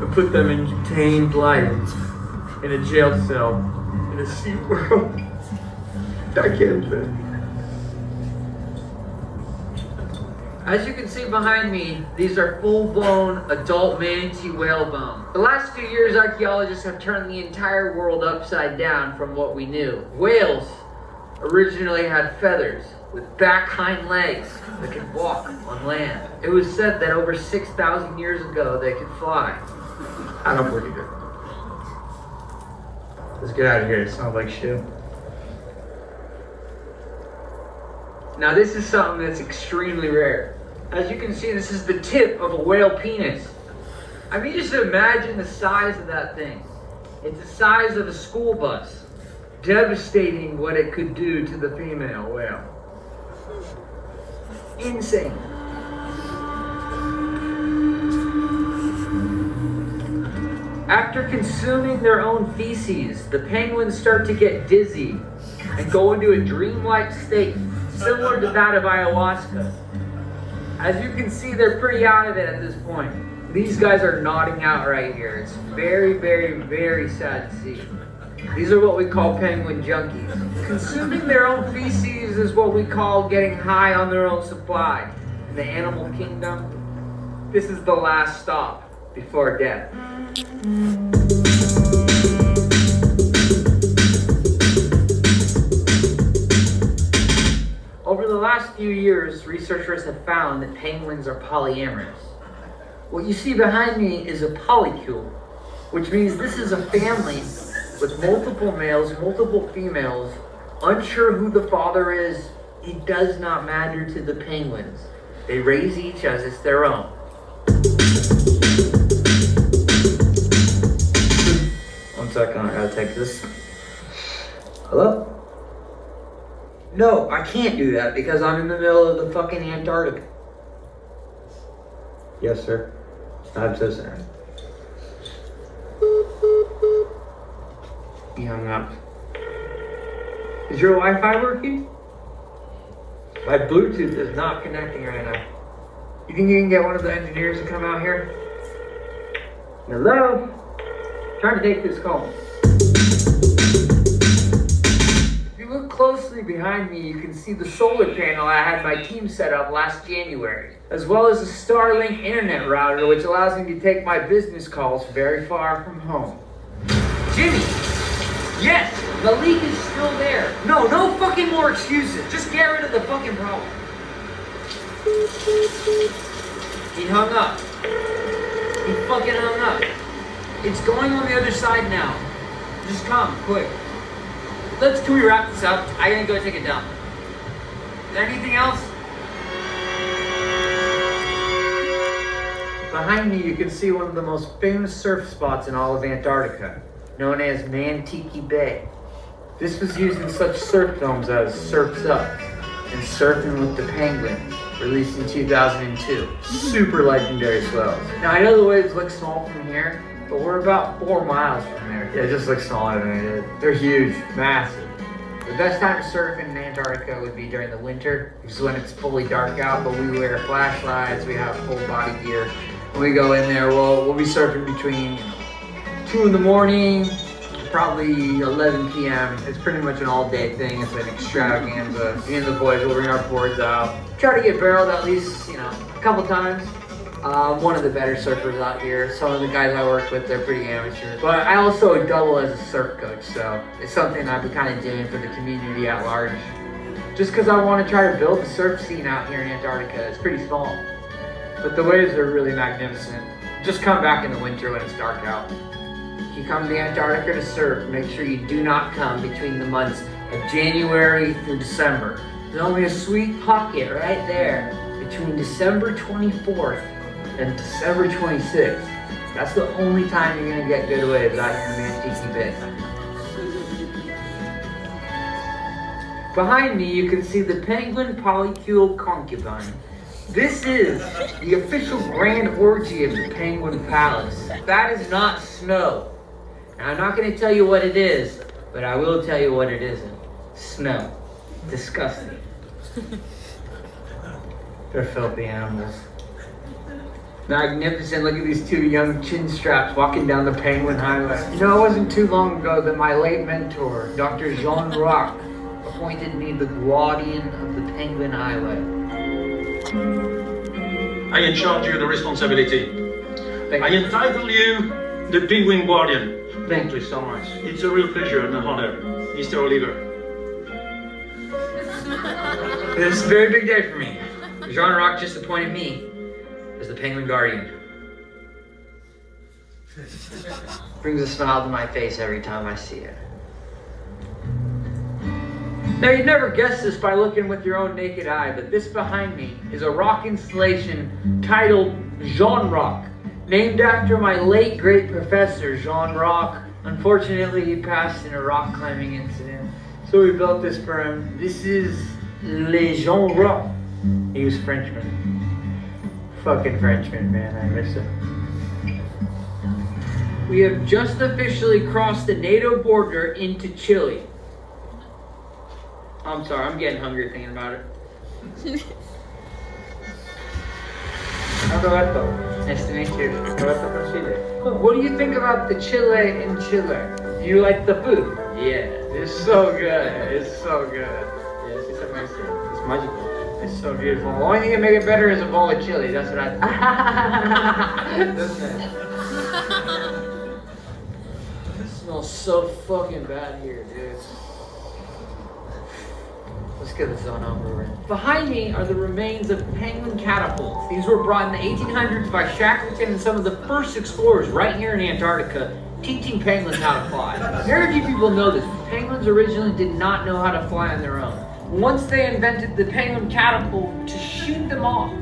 and put them in contained life in a jail cell in a SeaWorld. I can't live. As you can see behind me, these are full-blown adult manatee whale bones. The last few years, archaeologists have turned the entire world upside down from what we knew. Whales originally had feathers with back hind legs that could walk on land. It was said that over 6,000 years ago, they could fly. I don't believe it. Let's get out of here. It smells like shit. Now this is something that's extremely rare. As you can see, this is the tip of a whale penis. I mean, just imagine the size of that thing. It's the size of a school bus. Devastating what it could do to the female whale. Insane. After consuming their own feces, the penguins start to get dizzy and go into a dreamlike state, similar to that of ayahuasca. As you can see, they're pretty out of it at this point. These guys are nodding out right here. It's very, very, very sad to see. These are what we call penguin junkies. Consuming their own feces is what we call getting high on their own supply. In the animal kingdom, this is the last stop before death. Over the last few years, researchers have found that penguins are polyamorous. What you see behind me is a polycule, which means this is a family with multiple males, multiple females, unsure who the father is. It does not matter to the penguins. They raise each as it's their own. One second, I gotta take this. Hello? No, I can't do that because I'm in the middle of the fucking Antarctica. Yes, sir. I'm so sorry. He hung up. Is your Wi-Fi working? My Bluetooth is not connecting right now. You think you can get one of the engineers to come out here? Hello? I'm trying to take this call. If you look closely behind me, you can see the solar panel I had my team set up last January, as well as a Starlink internet router, which allows me to take my business calls very far from home. Jimmy! Yes, the leak is still there. No fucking more excuses. Just get rid of the fucking problem. He hung up. He fucking hung up. It's going on the other side now. Just come, quick. Can we wrap this up? I gotta go take a dump. Is there anything else? Behind me, you can see one of the most famous surf spots in all of Antarctica, known as Mantiki Bay. This was used in such surf films as Surf's Up and Surfing with the Penguins, released in 2002. Super legendary swells. Now I know the waves look small from here, but we're about 4 miles from there. Yeah, it just looks smaller than it is. They're huge, massive. The best time to surf in Antarctica would be during the winter, which is when it's fully dark out, but we wear flashlights, we have full body gear. When we go in there, we'll be surfing between 2 in the morning, probably 11 p.m. It's pretty much an all-day thing. It's an extravaganza. Me and the boys will bring our boards out. Try to get barreled at least, a couple times. I'm one of the better surfers out here. Some of the guys I work with, they're pretty amateur. But I also double as a surf coach, so it's something I've been kind of doing for the community at large. Just because I want to try to build the surf scene out here in Antarctica. It's pretty small, but the waves are really magnificent. Just come back in the winter when it's dark out. If you come to Antarctica to surf, make sure you do not come between the months of January through December. There's only a sweet pocket right there between December 24th and December 26th. That's the only time you're gonna get good waves out here in Manatee Bay. Behind me, you can see the penguin polycule concubine. This is the official grand orgy of the Penguin Palace. That is not snow. Now, I'm not gonna tell you what it is, but I will tell you what it isn't. Snow. Disgusting. They're filthy animals. Magnificent. Look at these two young chin straps walking down the Penguin Highway. You know, it wasn't too long ago that my late mentor, Dr. Jean Roch, appointed me the guardian of the Penguin Highway. I in charge you of the responsibility. I entitle you the Penguin Guardian. Thank you so much. It's a real pleasure and an honor, Mr. Oliver. This is a very big day for me. Jean Roch just appointed me as the Penguin Guardian. Brings a smile to my face every time I see it. Now, you'd never guess this by looking with your own naked eye, but this behind me is a rock installation titled Jean Roch, named after my late great professor, Jean Roch. Unfortunately, he passed in a rock climbing incident, so we built this for him. This is Le Jean Roch. He was Frenchman. Fucking Frenchman, man, I miss him. We have just officially crossed the NATO border into Chile. I'm sorry, I'm getting hungry thinking about it. Argartha. Nice to meet you. Argartha from Chile. What do you think about the Chile in Chile? Do you like the food? Yeah, it's so good. It's so good. Yes, it's amazing. It's magical. It's so beautiful. The only thing that makes it better is a bowl of chili. That's what I Doesn't it? It smells so fucking bad here, dude. Let's get this on over with. Behind me are the remains of penguin catapults. These were brought in the 1800s by Shackleton and some of the first explorers right here in Antarctica, teaching penguins how to fly. Very few people know this. Penguins originally did not know how to fly on their own. Once they invented the penguin catapult to shoot them off,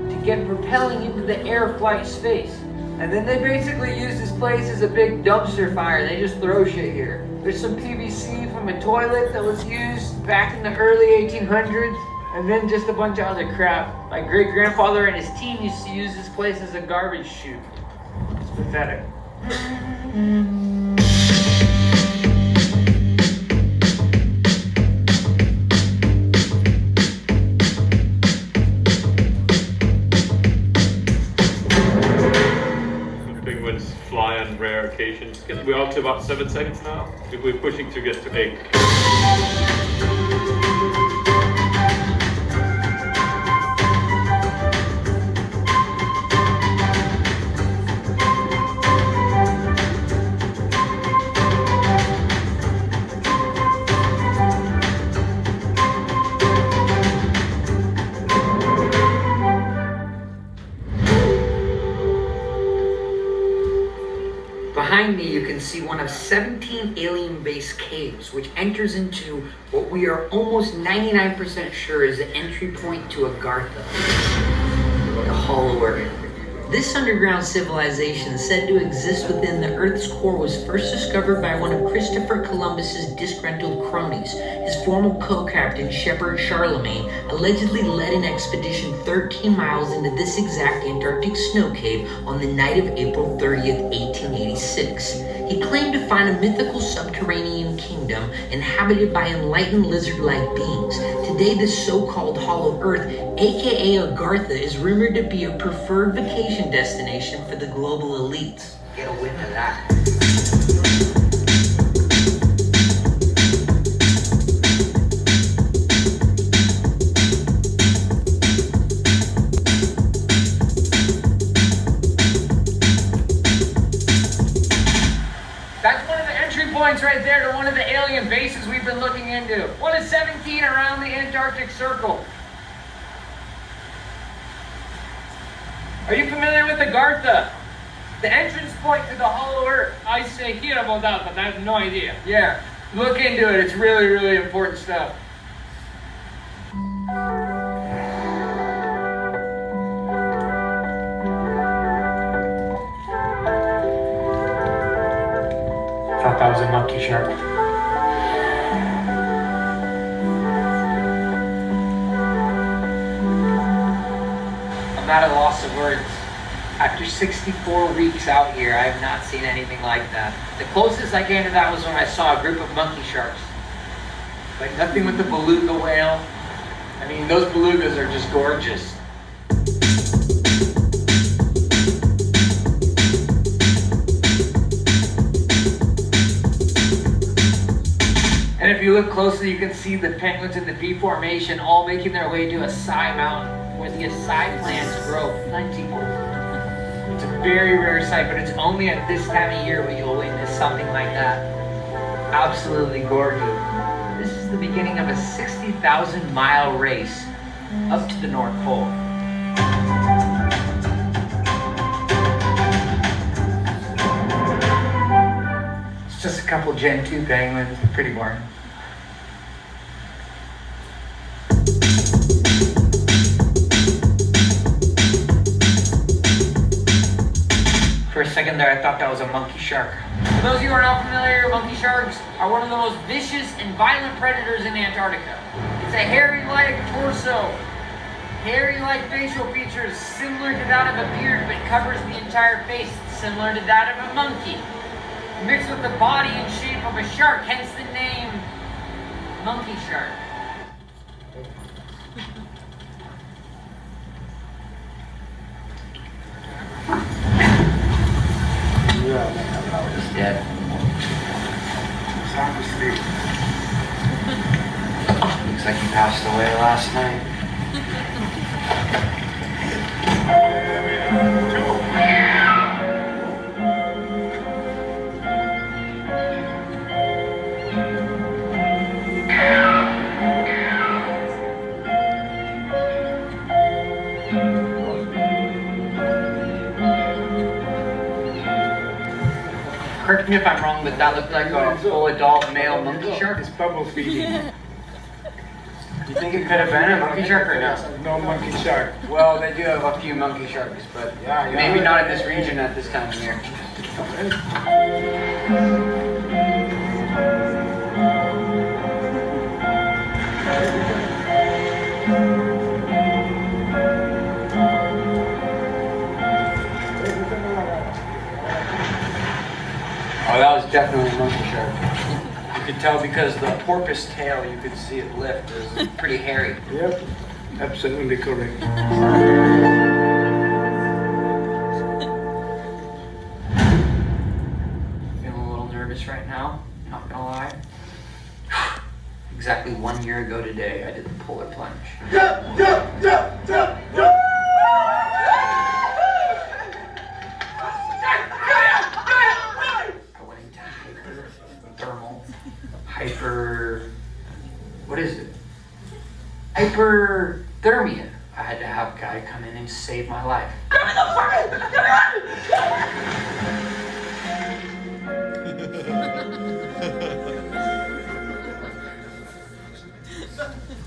to get propelling into the air flight space. And then they basically use this place as a big dumpster fire. They just throw shit here. There's some PVC from a toilet that was used back in the early 1800s, and then just a bunch of other crap. My great-grandfather and his team used to use this place as a garbage chute. It's pathetic. Fly on rare occasions. We're up to about 7 seconds now. We're pushing to get to 8. Behind me, you can see one of 17 alien-based caves, which enters into what we are almost 99% sure is the entry point to Argartha, the Hollow Earth. This underground civilization, said to exist within the Earth's core, was first discovered by one of Christopher Columbus's disgruntled cronies. His former co-captain, Shepherd Charlemagne, allegedly led an expedition 13 miles into this exact Antarctic snow cave on the night of April 30th, 1886. He claimed to find a mythical subterranean kingdom inhabited by enlightened lizard-like beings. Today, this so-called Hollow Earth, aka Argartha, is rumored to be a preferred vacation destination for the global elites. Get a whiff of that. right there to one of the alien bases we've been looking into. One of 17 around the Antarctic Circle. Are you familiar with Argartha? The entrance point to the Hollow Earth. I say hear about that, but I have no idea. Yeah, look into it. It's really, really important stuff. Thought that was a monkey shark. I'm at a loss of words. After 64 weeks out here, I have not seen anything like that. The closest I came to that was when I saw a group of monkey sharks. But nothing with the beluga whale. I mean, those belugas are just gorgeous. And if you look closely, you can see the penguins in the B formation all making their way to Acai Mountain, where the acai plants grow plentiful. It's a very rare sight, but it's only at this time of year where you'll witness something like that. Absolutely gorgeous. This is the beginning of a 60,000-mile race up to the North Pole. It's just a couple Gen 2 penguins, pretty boring. For a second there, I thought that was a monkey shark. For those of you who are not familiar, monkey sharks are one of the most vicious and violent predators in Antarctica. It's a hairy-like torso, hairy-like facial features similar to that of a beard, but covers the entire face, similar to that of a monkey. Mixed with the body and shape of a shark, hence the name monkey shark. He's dead. Sound asleep. Looks like he passed away last night. Correct me if I'm wrong, but that looked like a full adult male monkey shark. It's bubble feeding. You think it could have been a monkey shark or no? No monkey shark. Well, they do have a few monkey sharks, but maybe not in this region at this time of year. Oh, that was definitely a monkey shark. You could tell because the porpoise tail, you could see it lift. It was pretty hairy. Yep, absolutely correct. Feeling a little nervous right now, not gonna lie. Exactly 1 year ago today, I did the polar plunge. Hyperthermia. I had to have a guy come in and save my life.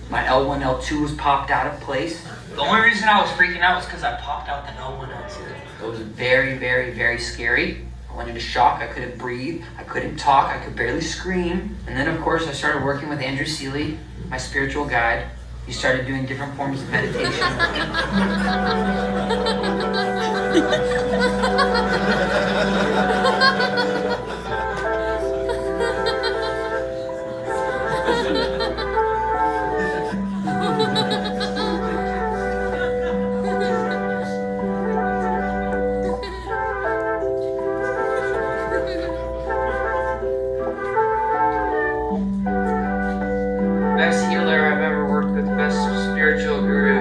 My L1, L2 was popped out of place. The only reason I was freaking out was because I popped out the L1, L2. It was very, very, very scary. I went into shock. I couldn't breathe. I couldn't talk. I could barely scream. And then, of course, I started working with Andrew Seeley, my spiritual guide. He started doing different forms of meditation. Best healer I've ever worked with, best spiritual guru.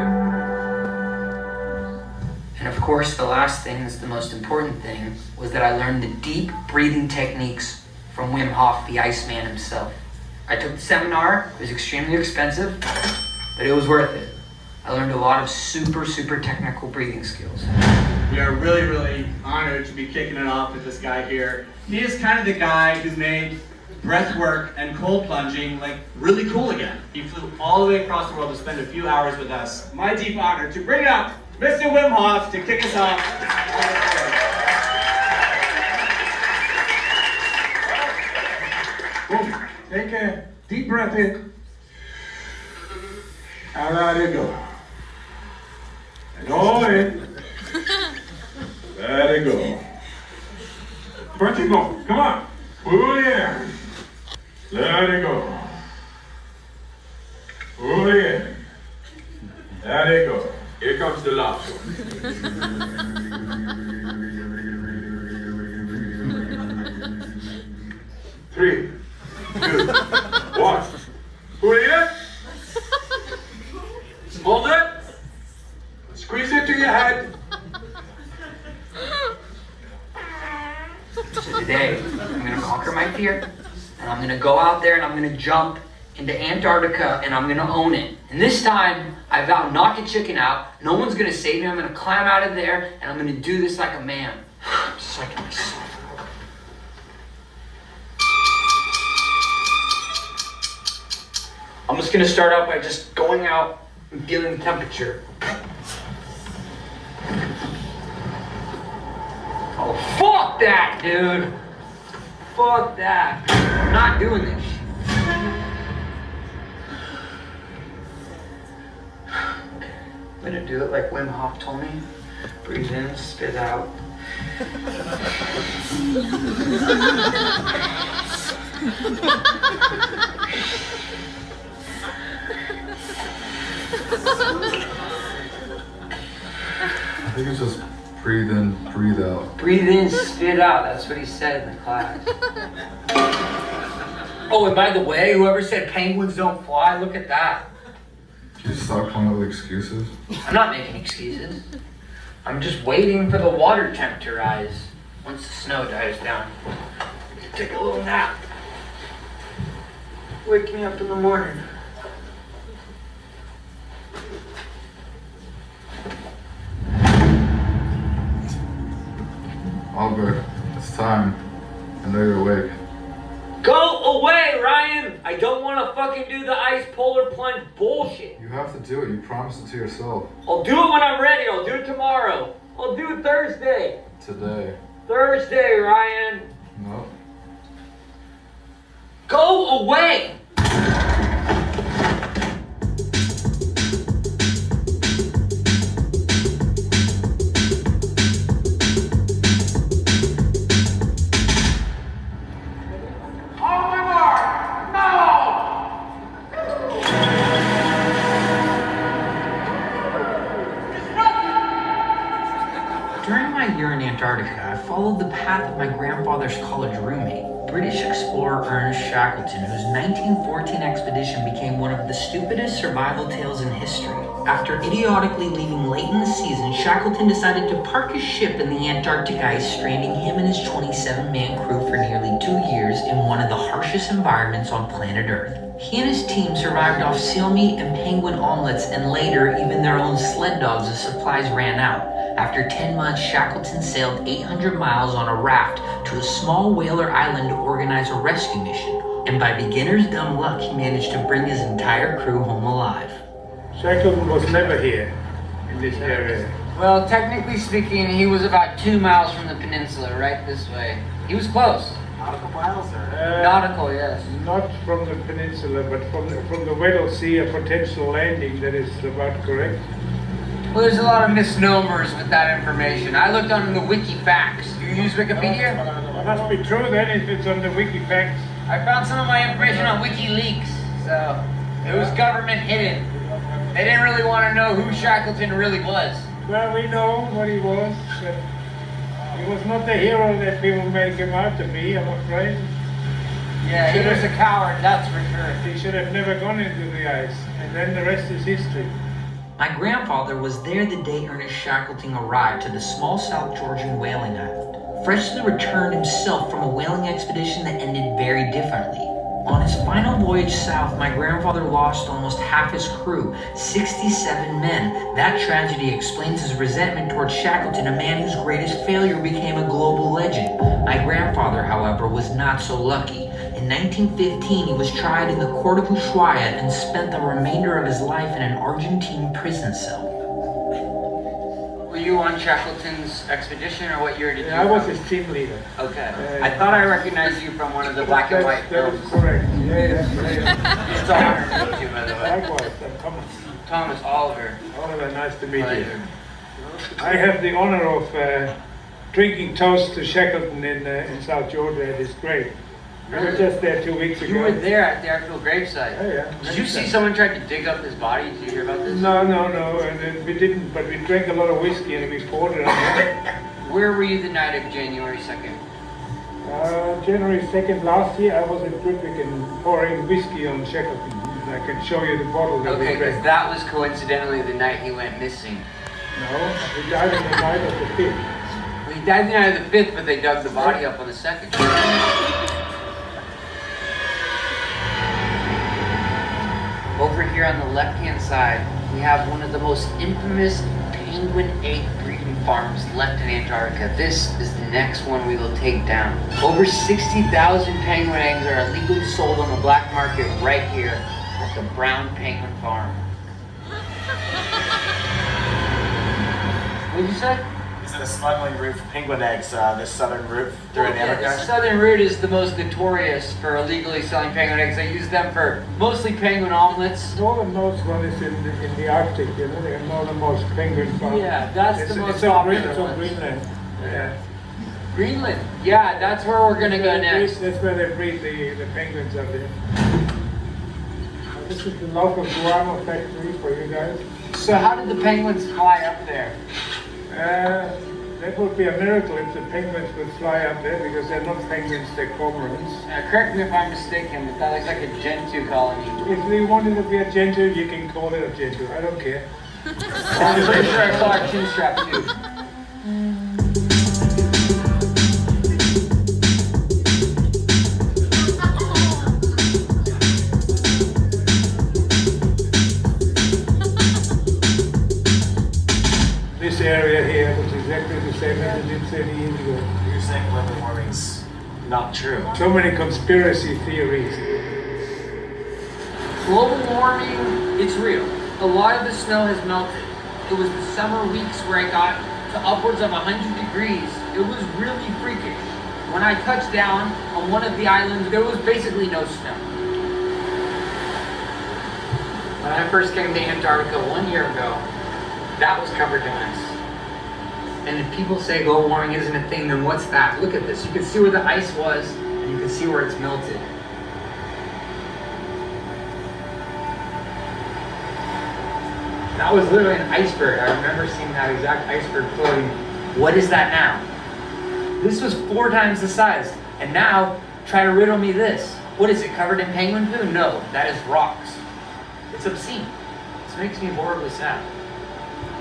And of course, the last thing, that's the most important thing, was that I learned the deep breathing techniques from Wim Hof, the Iceman himself. I took the seminar. It was extremely expensive, but it was worth it. I learned a lot of super technical breathing skills. We are really honored to be kicking it off with this guy here. He is kind of the guy who made breath work and cold plunging like really cool again. He flew all the way across the world to spend a few hours with us. My deep honor to bring up Mr. Wim Hof to kick us off. Take a deep breath in. And let it go. And go in. Let it go. Punch it go. Come on. Pull it in. Let it go. Pull it in. Let it go. Here comes the last one. 3, 2, 1. Pull it in. Hold it. Squeeze it to your head. So today, I'm gonna conquer my fear, and I'm gonna go out there and I'm gonna jump into Antarctica and I'm gonna own it. And this time, I vow not to chicken out. No one's gonna save me. I'm gonna climb out of there and I'm gonna do this like a man. Just like myself. I'm just gonna start out by just going out and feeling the temperature. Oh, fuck that, dude. Fuck that. I'm not doing this shit. I'm gonna do it like Wim Hof told me. Breathe in, spit out. I think it's just breathe in, breathe out. Breathe in, spit out. That's what he said in the class. Oh, and by the way, whoever said penguins don't fly, look at that. You stop coming up with excuses? I'm not making excuses. I'm just waiting for the water temp to rise. Once the snow dies down, take a little nap. Wake me up in the morning. Albert, it's time. I know you're awake. Go away, Ryan! I don't want to fucking do the ice polar plunge bullshit. You have to do it. You promised it to yourself. I'll do it when I'm ready. I'll do it tomorrow. I'll do it Thursday. Today. Thursday, Ryan. No. Go away! During my year in Antarctica, I followed the path of my grandfather's college roommate, British explorer Ernest Shackleton, whose 1914 expedition became one of the stupidest survival tales in history. After idiotically leaving late in the season, Shackleton decided to park his ship in the Antarctic ice, stranding him and his 27-man crew for nearly 2 years in one of the harshest environments on planet Earth. He and his team survived off seal meat and penguin omelets, and later even their own sled dogs as supplies ran out. After 10 months, Shackleton sailed 800 miles on a raft to a small whaler island to organize a rescue mission. And by beginner's dumb luck, he managed to bring his entire crew home alive. Shackleton was never here, in this area. Well, technically speaking, he was about 2 miles from the peninsula, right this way. He was close. Nautical miles, Nautical, yes. Not from the peninsula, but from the Weddell Sea, a potential landing that is about correct. Well, there's a lot of misnomers with that information. I looked on the Wikifacts. Do you use Wikipedia? It must be true then if it's on the Wikifacts. I found some of my information on WikiLeaks, so it was government hidden. They didn't really want to know who Shackleton really was. Well, we know what he was. He was not the hero that people make him out to be, I'm afraid. Yeah, he was a coward, that's for sure. He should have never gone into the ice, and then the rest is history. My grandfather was there the day Ernest Shackleton arrived to the small South Georgian whaling island. freshly returned himself from a whaling expedition that ended very differently. On his final voyage south, my grandfather lost almost half his crew, 67 men. That tragedy explains his resentment towards Shackleton, a man whose greatest failure became a global legend. My grandfather, however, was not so lucky. In 1915, he was tried in the court of Ushuaia and spent the remainder of his life in an Argentine prison cell. Were you on Shackleton's expedition, or what year did you? I was his team leader. Okay. I thought I recognized you from one of the black and white films. That is correct. Yeah. It's an honor to meet you, by the way. Likewise, I'm Thomas. Thomas Oliver. Oliver, nice to meet you. I have the honor of drinking toast to Shackleton in South Georgia at his grave. I was just there 2 weeks ago. You were there at the actual gravesite. Oh, yeah. Did you see someone tried to dig up his body? Did you hear about this? No, and we didn't, but we drank a lot of whiskey and we poured it on him. Where were you the night of January 2nd? January 2nd last year, I was in Ludwig and pouring whiskey on Shackleton. I can show you the bottle that we Okay, drank. because that was coincidentally the night he went missing. No, he died on the night of the 5th. Well, he died the night of the 5th, but they dug the body up on the 2nd. Over here on the left-hand side, we have one of the most infamous penguin egg breeding farms left in Antarctica. This is the next one we will take down. Over 60,000 penguin eggs are illegally sold on the black market right here at the Brown Penguin Farm. What did you say? Is it a smuggling route for penguin eggs, this southern route through Antarctica? The southern route is the most notorious for illegally selling penguin eggs. They use them for mostly penguin omelets. Northernmost one is in the Arctic, you know, the northernmost penguin farm. Yeah, that's the most it's on popular It's on one. Greenland. Yeah. Greenland? Yeah, that's where we're gonna go next. That's where they breed the penguins up there. This is the local guano factory for you guys. So how did the penguins fly up there? That would be a miracle if the penguins would fly up there, because they're not penguins, they're cormorants. Correct me if I'm mistaken, but that looks like a Gentoo colony. If we wanted to be a Gentoo, you can call it a Gentoo. I don't care. I'm pretty sure I saw a chin strap too. This area here was exactly the same as it did 30 years ago. You're saying global warming's not true. So many conspiracy theories. Global warming, it's real. A lot of the snow has melted. It was the summer weeks where it got to upwards of 100 degrees. It was really freakish. When I touched down on one of the islands, there was basically no snow. When I first came to Antarctica 1 year ago, that was covered in ice. And if people say global warming isn't a thing, then what's that? Look at this. You can see where the ice was, and you can see where it's melted. That was literally an iceberg. I remember seeing that exact iceberg floating. What is that now? This was 4 times the size. And now, try to riddle me this. What is it, covered in penguin poo? No, that is rocks. It's obscene. This makes me horribly sad.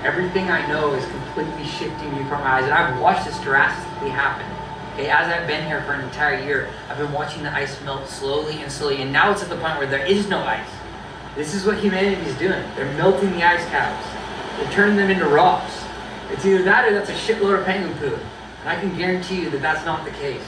Everything I know is completely shifting before my eyes, and I've watched this drastically happen. Okay, as I've been here for an entire year, I've been watching the ice melt slowly and slowly, and now it's at the point where there is no ice. This is what humanity is doing. They're melting the ice caps. They're turning them into rocks. It's either that or that's a shitload of penguin poo. And I can guarantee you that that's not the case.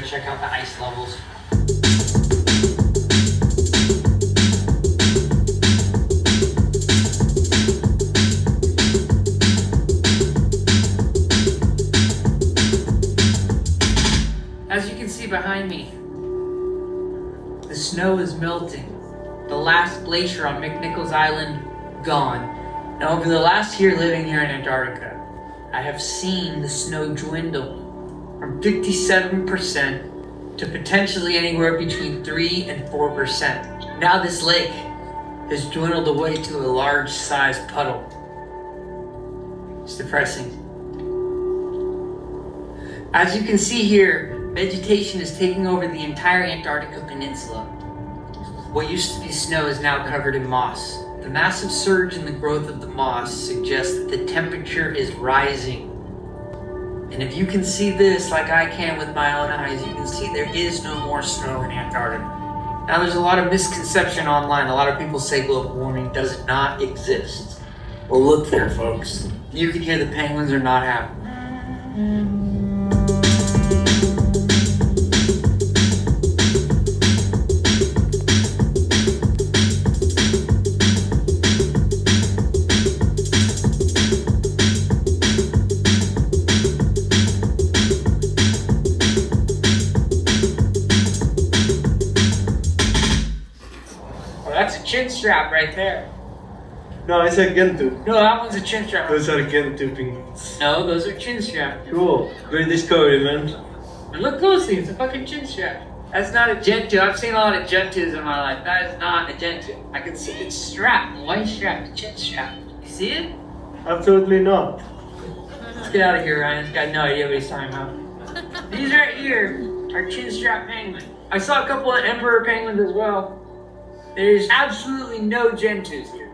Check out the ice levels. As you can see behind me, the snow is melting. The last glacier on McNichols Island, gone. Now over the last year living here in Antarctica, I have seen the snow dwindle from 57% to potentially anywhere between 3 and 4%. Now this lake has dwindled away to a large-sized puddle. It's depressing. As you can see here, vegetation is taking over the entire Antarctica Peninsula. What used to be snow is now covered in moss. The massive surge in the growth of the moss suggests that the temperature is rising. And if you can see this like I can with my own eyes, you can see there is no more snow in Antarctica. Now there's a lot of misconception online. A lot of people say global warming does not exist. Well, look there, folks. You can hear the penguins are not happy. Chin strap right there. No, it's a Gentoo. No, that one's a chin strap. Those are Gentoo penguins. No, those are chin straps. Cool. Great discovery, man. And look closely, it's a fucking chin strap. That's not a Gentoo. I've seen a lot of Gentoos in my life. That is not a Gentoo. I can see it's strapped, the white strap, the chin strap. You see it? Absolutely not. Let's get out of here, Ryan. This guy has no idea what he's talking about. These right here are chin strap penguins. I saw a couple of emperor penguins as well. There's absolutely no Gentoos here.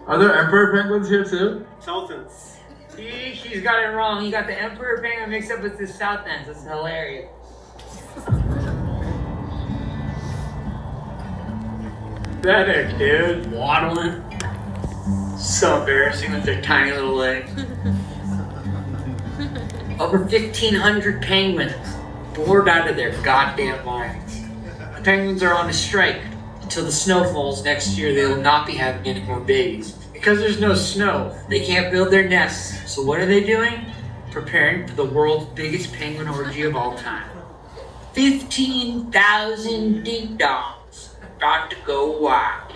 Are there emperor penguins here too? Sultans. He's got it wrong. He got the emperor penguin mixed up with the south ends. That's hilarious. That a dude waddling. So embarrassing with their tiny little legs. Over 1,500 penguins bored out of their goddamn minds. The penguins are on a strike. Until the snow falls next year, they will not be having any more babies. Because there's no snow, they can't build their nests. So what are they doing? Preparing for the world's biggest penguin orgy of all time. 15,000 ding-dongs about to go wild.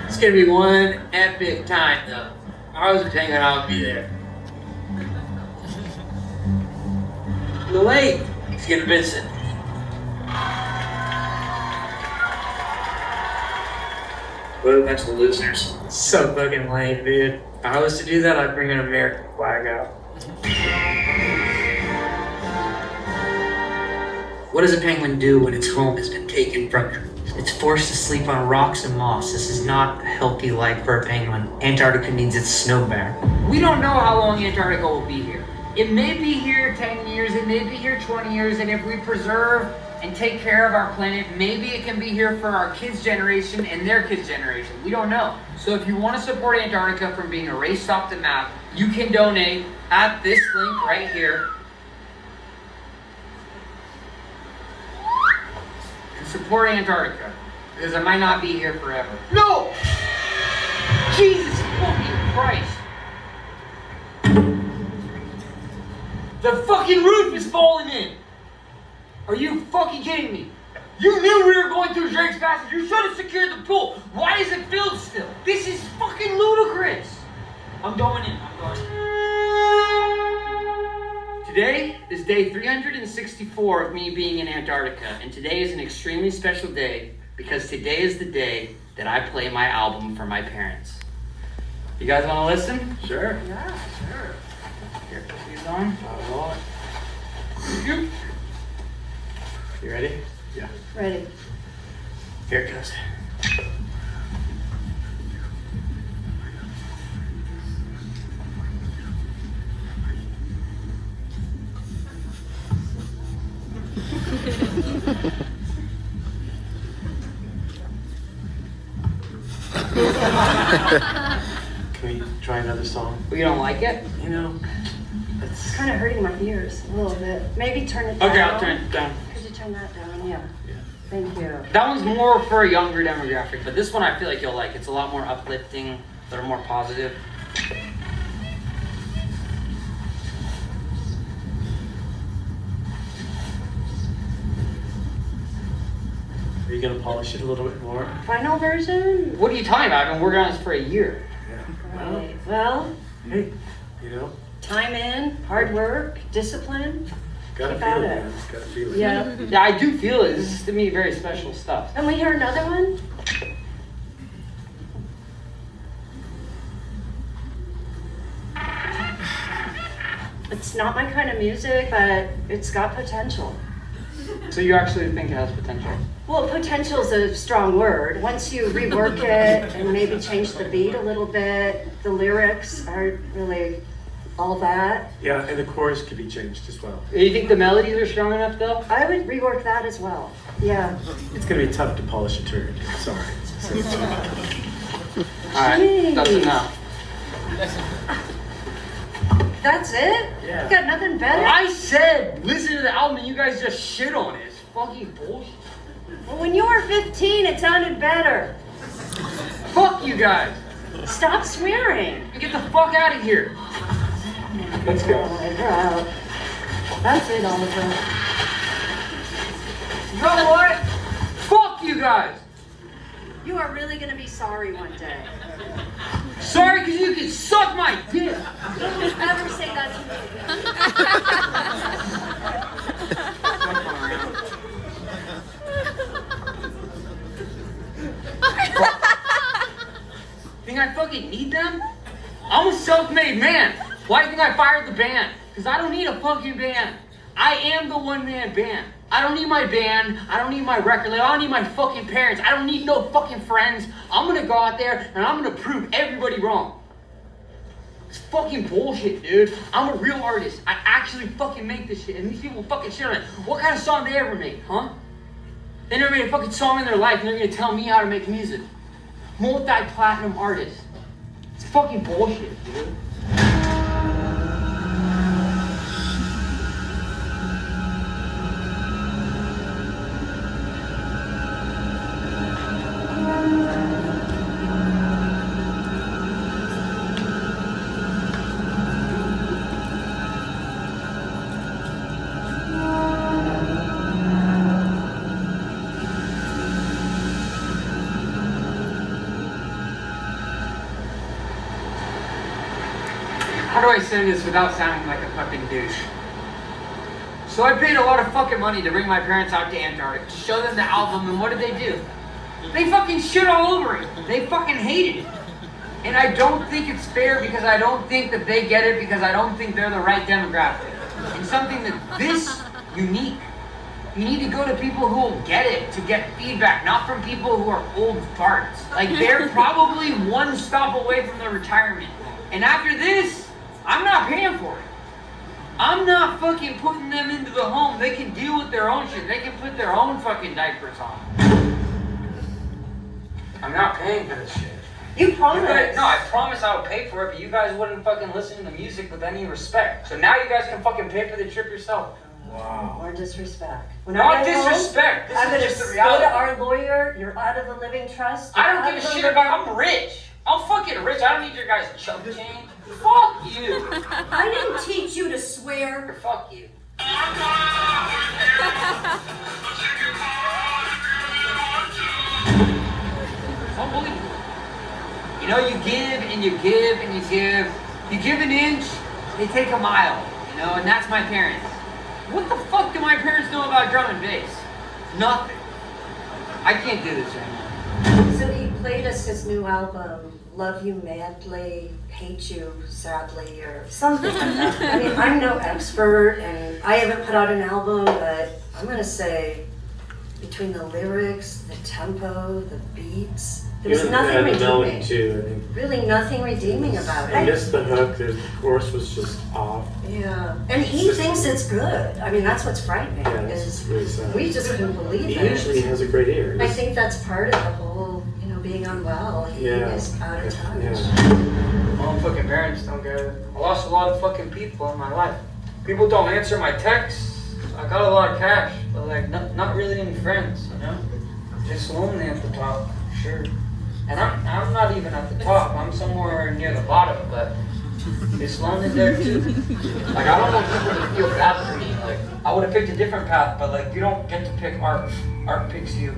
It's gonna be one epic time though. If I was a penguin, I would be there. The lake. He's gonna visit. What a bunch of losers. So fucking lame, dude. If I was to do that, I'd bring an American flag out. What does a penguin do when its home has been taken from it? It's forced to sleep on rocks and moss. This is not a healthy life for a penguin. Antarctica needs its snow back. We don't know how long Antarctica will be here. It may be here 10 years, it may be here 20 years, and if we preserve and take care of our planet, maybe it can be here for our kids' generation and their kids' generation. We don't know. So if you want to support Antarctica from being erased off the map, you can donate at this link right here. And support Antarctica, because it might not be here forever. No! Jesus fucking Christ! The fucking roof is falling in! Are you fucking kidding me? You knew we were going through Drake's Passage. You should have secured the pool. Why is it filled still? This is fucking ludicrous. I'm going in. Today is day 364 of me being in Antarctica, and today is an extremely special day because today is the day that I play my album for my parents. You guys want to listen? Sure. Yeah, sure. Here, put these on. Roll it. You ready? Yeah. Ready. Here it goes. Can we try another song? You don't like it? You know, It's kind of hurting my ears a little bit. Maybe turn it down. Okay, I'll turn it down. Could you turn that down? Yeah. Thank you. That one's more for a younger demographic, but this one I feel like you'll like. It's a lot more uplifting, a little more positive. Are you gonna polish it a little bit more? Final version? What are you talking about? I've been working on this for a year. Right. Well, Hey, you know, time in, hard work, discipline. gotta Keep feel at it, it. man. Gotta feel it. Yeah. Yeah, I do feel it. This is to me very special stuff. And we hear another one? It's not my kind of music, but it's got potential. So you actually think it has potential? Well, potential is a strong word. Once you rework it and maybe change the beat a little bit, the lyrics aren't really all that. Yeah, and the chorus could be changed as well. You think the melodies are strong enough though? I would rework that as well. Yeah. It's gonna be tough to polish a turd. Sorry. Alright, that's enough. That's it? Yeah. You got nothing better? I said listen to the album and you guys just shit on it. It's fucking bullshit. Well, when you were 15, it sounded better. Fuck you guys. Stop swearing. Get the fuck out of here. Let's go. Out. That's it, Oliver. You know what? Fuck you guys. You are really gonna be sorry one day. Sorry because you can suck my dick. Don't ever say that Think I fucking need them? I'm a self-made man. Why do you think I fired the band? Because I don't need a fucking band. I am the one-man band. I don't need my band. I don't need my record label. I don't need my fucking parents. I don't need no fucking friends. I'm gonna go out there and I'm gonna prove everybody wrong. It's fucking bullshit, dude. I'm a real artist. I actually fucking make this shit. And these people fucking shit on it. What kind of song they ever made, huh? They never made a fucking song in their life and they're gonna tell me how to make music. Multi-platinum artist. It's fucking bullshit, dude. How do I say this without sounding like a fucking douche? So I paid a lot of fucking money to bring my parents out to Antarctica to show them the album, and what did they do? They fucking shit all over it. They fucking hated it. And I don't think it's fair because I don't think that they get it because I don't think they're the right demographic. And something that this unique. You need to go to people who will get it to get feedback, not from people who are old farts. Like they're probably one stop away from their retirement. And after this, I'm not paying for it. I'm not fucking putting them into the home. They can deal with their own shit. They can put their own fucking diapers on. I'm not paying for this shit. You promised. No, I promised I would pay for it, but you guys wouldn't fucking listen to the music with any respect. So now you guys can fucking pay for the trip yourself. Wow. More disrespect. When Not I get disrespect. Home, This is just the reality. Go to our lawyer. You're out of the living trust. I don't give a shit about. I'm rich. I'm fucking rich. I don't need your guys' chump change. Fuck you. I didn't teach you to swear. Fuck you. Unbelievable. You know, you give and you give and you give. You give an inch, they take a mile. You know, and that's my parents. What the fuck do my parents know about drum and bass? Nothing. I can't do this anymore. So he played us his new album, Love You Madly, Hate You Sadly, or something like that. I mean, I'm no expert, and I haven't put out an album, but I'm gonna say between the lyrics, the tempo, the beats, there's Even nothing the melody redeeming. too, I think. Really nothing redeeming about I it. missed the hook, the chorus was just off. Yeah, and he thinks it's good. I mean, that's what's frightening. Yeah, is it's really sad. we just couldn't believe He it. usually has a great ear. I think that's part of the whole, being unwell. He is out of touch. My own fucking parents don't get it. I lost a lot of fucking people in my life. People don't answer my texts. I got a lot of cash, but like not really any friends, you know? Just lonely at the top, sure. And I'm not even at the top. I'm somewhere near the bottom, but it's lonely there too. Like I don't want people to feel bad for me. Like I would have picked a different path, but like you don't get to pick art. Art picks you.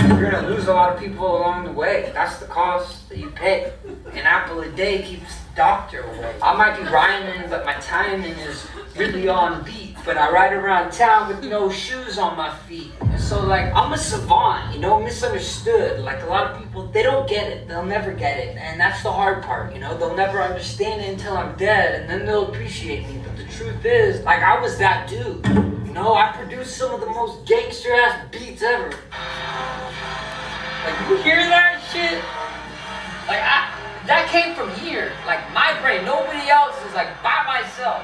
You're gonna lose a lot of people along the way. That's the cost that you pay. An apple a day keeps the doctor away. I might be rhyming, but my timing is really on beat. But I ride around town with no shoes on my feet. And so like, I'm a savant, misunderstood. Like a lot of people, they don't get it. They'll never get it. And that's the hard part, They'll never understand it until I'm dead, and then they'll appreciate me. But the the truth is, like, I was that dude. You know, I produced some of the most gangster-ass beats ever. Like, you hear that shit? Like, that came from here. Like, my brain, nobody else is, like, by myself.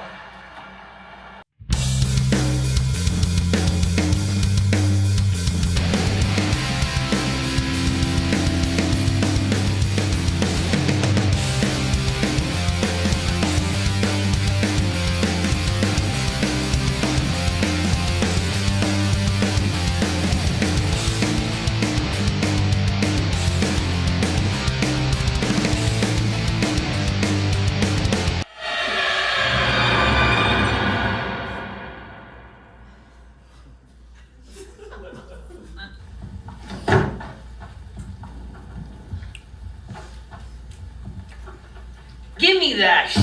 Give me that shit.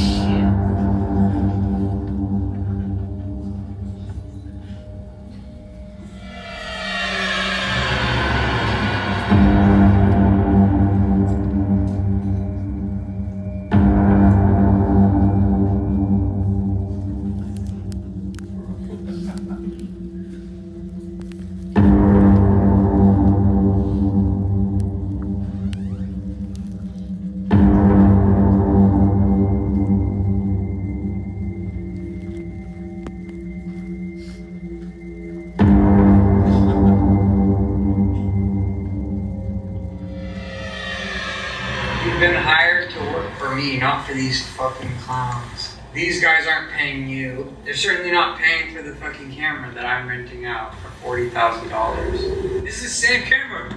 You've been hired to work for me, not for these fucking clowns. These guys aren't paying you. They're certainly not paying for the fucking camera that I'm renting out for $40,000. This is the same camera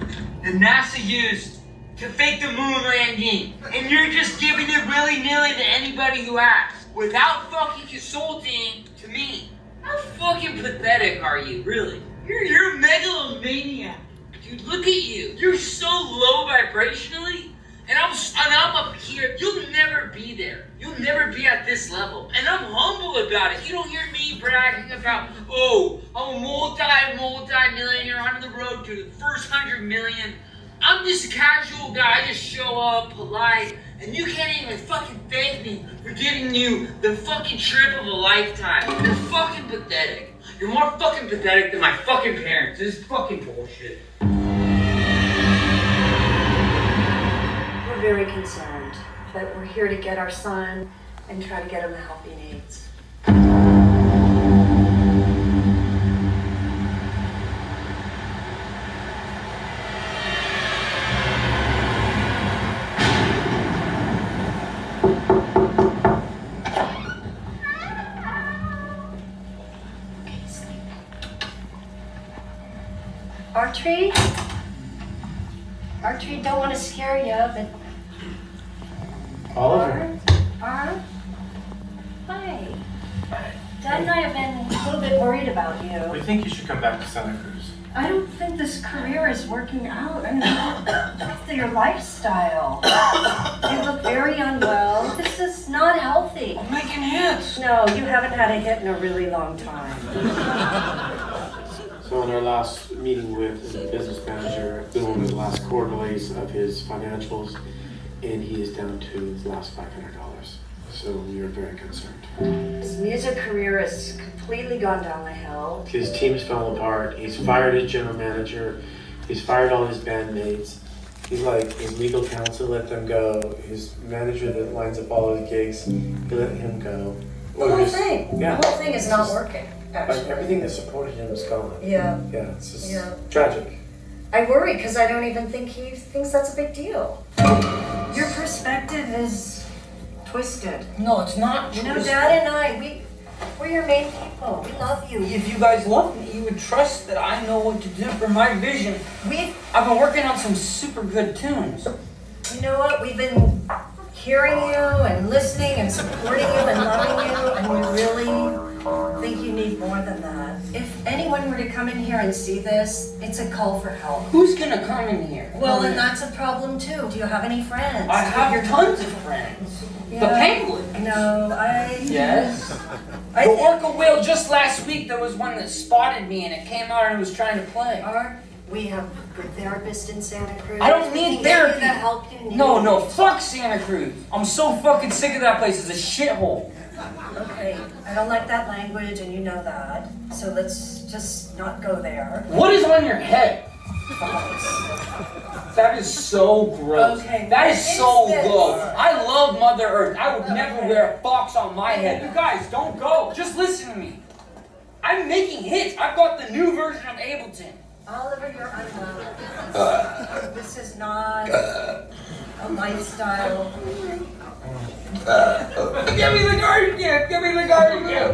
that NASA used to fake the moon landing. And you're just giving it willy-nilly to anybody who asks, without fucking consulting to me. How fucking pathetic are you, really? You're a megalomaniac. Dude, look at you. You're so low vibrationally. And I'm up here. You'll never be there. You'll never be at this level. And I'm humble about it. You don't hear me bragging about, oh, I'm a multi-millionaire. I'm on the road to the first 100 million. I'm just a casual guy. I just show up, polite. And you can't even fucking thank me for giving you the fucking trip of a lifetime. You're fucking pathetic. You're more fucking pathetic than my fucking parents. This is fucking bullshit. We're very concerned, but we're here to get our son and try to get him the help he needs. Artree, don't want to scare you, but Oliver. Hi. Dad and I have been a little bit worried about you. We think you should come back to Santa Cruz. I don't think this career is working out. I mean, your lifestyle. You look very unwell. This is not healthy. I'm making hits. No, you haven't had a hit in a really long time. So in our last meeting with the business manager, we went over the last quarterlies of his financials, and he is down to the last $500. So we are very concerned. His music career has completely gone down the hill. His team's fell apart. He's fired his general manager. He's fired all his bandmates. He's like, his legal counsel let them go. His manager that lines up all his gigs, he let him go. The whole thing. Yeah. The whole thing is not working, actually. Like everything that supported him is gone. Yeah. Yeah, it's just tragic. I worry because I don't even think he thinks that's a big deal. Your perspective is twisted. No, it's not. You know, Dad and I, we're your main people. We love you. If you guys love me, you would trust that I know what to do for my vision. I've been working on some super good tunes. You know what? We've been hearing you and listening and supporting you and loving you, and we really think you need more than that. If anyone were to come in here and see this, it's a call for help. Who's gonna come in here? Well, and that's a problem too. Do you have any friends? I have tons of friends. Yeah. The penguins. No, Yes. The orca whale just last week, there was one that spotted me and it came out and it was trying to play. We have good therapists in Santa Cruz. I don't need therapy. The help you need. No, fuck Santa Cruz. I'm so fucking sick of that place. It's a shithole. Okay, I don't like that language and you know that. So let's just not go there. What is on your head? That is so gross. Okay, that is so this? low. I love Mother Earth. I would never wear a fox on my head. You guys, don't go. Just listen to me. I'm making hits. I've got the new version of Ableton. Oliver, you're unwell. This is not a lifestyle. Give me the garden gift! Give me the garden gift!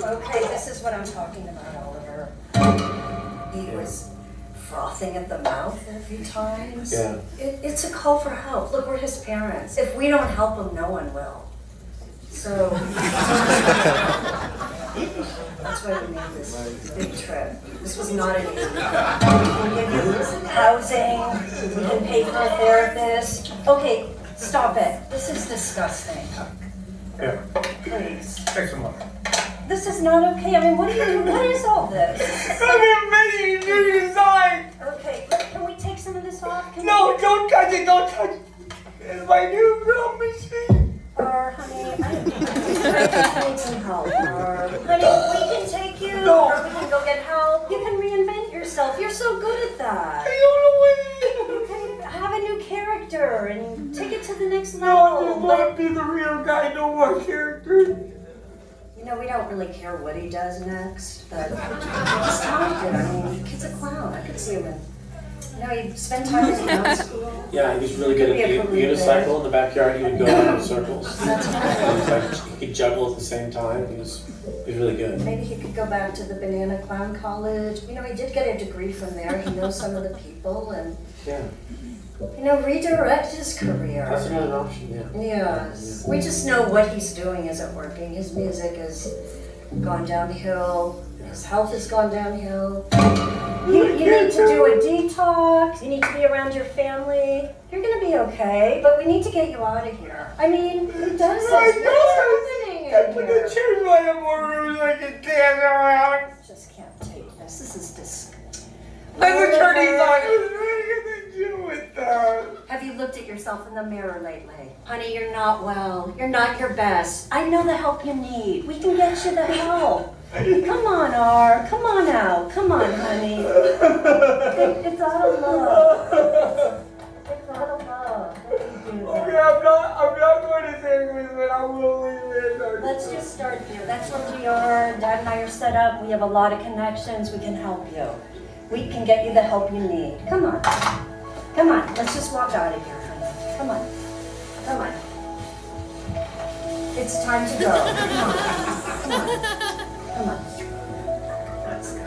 Okay, this is what I'm talking about, Oliver. He was frothing at the mouth a few times. Yeah. It's a call for help. Look, we're his parents. If we don't help him, no one will. So that's why we made this big trip. This was not an easy trip. We can give you housing, we can pay for a therapist. Okay, stop it. This is disgusting. Yeah. Please. Take some water. This is not okay. I mean, what are you doing? What is all this? I'm making a new design! Okay, can we take some of this off? No, don't touch it, don't touch it! It's my new drum machine! Or, honey, I need some help. Or, honey, we can take you. No. Or we can go get help. You can reinvent yourself. You're so good at that. I don't know what You can have a new character and take it to the next level. No, I just want to be the real guy, no more character. You know, we don't really care what he does next, but he's talented. I mean, the kid's a clown. I could see him in. You know, he spent time in clown school. Yeah, he was really good at unicycle in the backyard. He would go around in circles. He could juggle at the same time. He was really good. Maybe he could go back to the Banana Clown College. You know, he did get a degree from there. He knows some of the people and, Yeah. you know, redirect his career. That's another option, yeah. Yes. We just know what he's doing isn't working. His music has gone downhill. His health has gone downhill. You need to do a detox. You need to be around your family. You're gonna be okay, but we need to get you out of here. I mean, who does this? What's happening in here? The chairs might have more room so I can dance around. Just can't take this. This is disgusting. I'm attorney's like, what are you gonna do with that? Have you looked at yourself in the mirror lately? Honey, you're not well. You're not your best. I know the help you need. We can get you the help. Come on, R. Come on out. Come on, honey. It's out of love. It's out of love. Okay, I'm not going to say anything, but I will leave it. Let's just start here. That's where we are. Dad and I are set up. We have a lot of connections. We can help you. We can get you the help you need. Come on. Come on. Let's just walk out of here, honey. Come on. Come on. It's time to go. Come on. Come on. Come on. Let's go.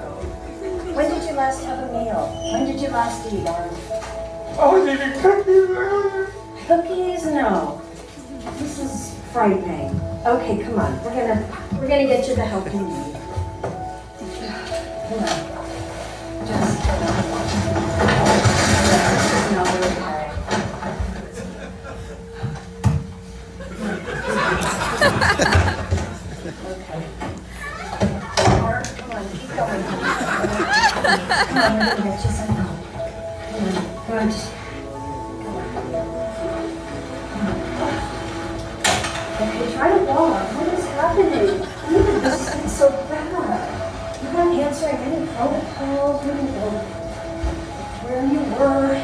When did you last have a meal? When did you last eat, Arn? Oh, did you cookies? Cookies? No. This is frightening. Okay, come on. We're gonna get you the help you need. Come on. Just no, we're okay. Okay. Come on, keep going. Come on, we're gonna get you some help. Come on, come on. Okay, try to walk. What is happening? This is so bad. You're not answering any phone calls. You don't know where you were.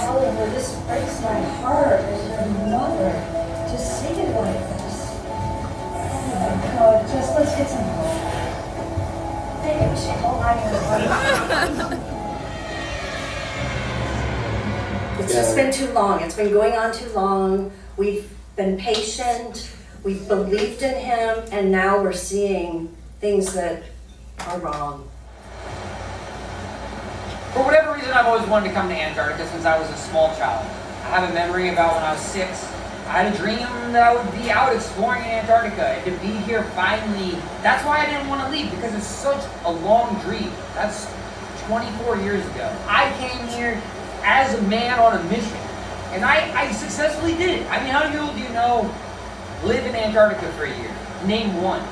Oliver, this breaks my heart as your mother to see it like this. Oh my God, just let's get some help. Maybe we should hold on your life. It's just been too long. It's been going on too long. We've been patient. We've believed in him, and now we're seeing things that are wrong. For whatever reason, I've always wanted to come to Antarctica since I was a small child. I have a memory about when I was 6. I had a dream that I would be out exploring in Antarctica, and to be here finally, that's why I didn't want to leave, because it's such a long dream. That's 24 years ago. I came here as a man on a mission, and I successfully did it. I mean, how many people do you know live in Antarctica for a year? Name one.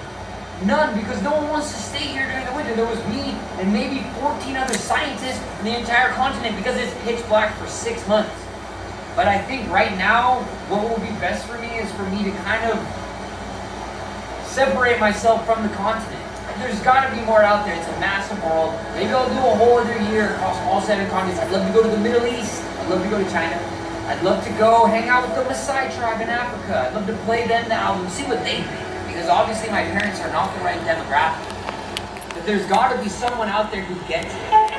None, because no one wants to stay here during the winter. There was me and maybe 14 other scientists in the entire continent because it's pitch black for 6 months. But I think right now, what will be best for me is for me to kind of separate myself from the continent. There's got to be more out there. It's a massive world. Maybe I'll do a whole other year across all 7 continents. I'd love to go to the Middle East. I'd love to go to China. I'd love to go hang out with the Maasai tribe in Africa. I'd love to play them the album, see what they think. Because obviously my parents are not the right demographic. But there's got to be someone out there who gets it.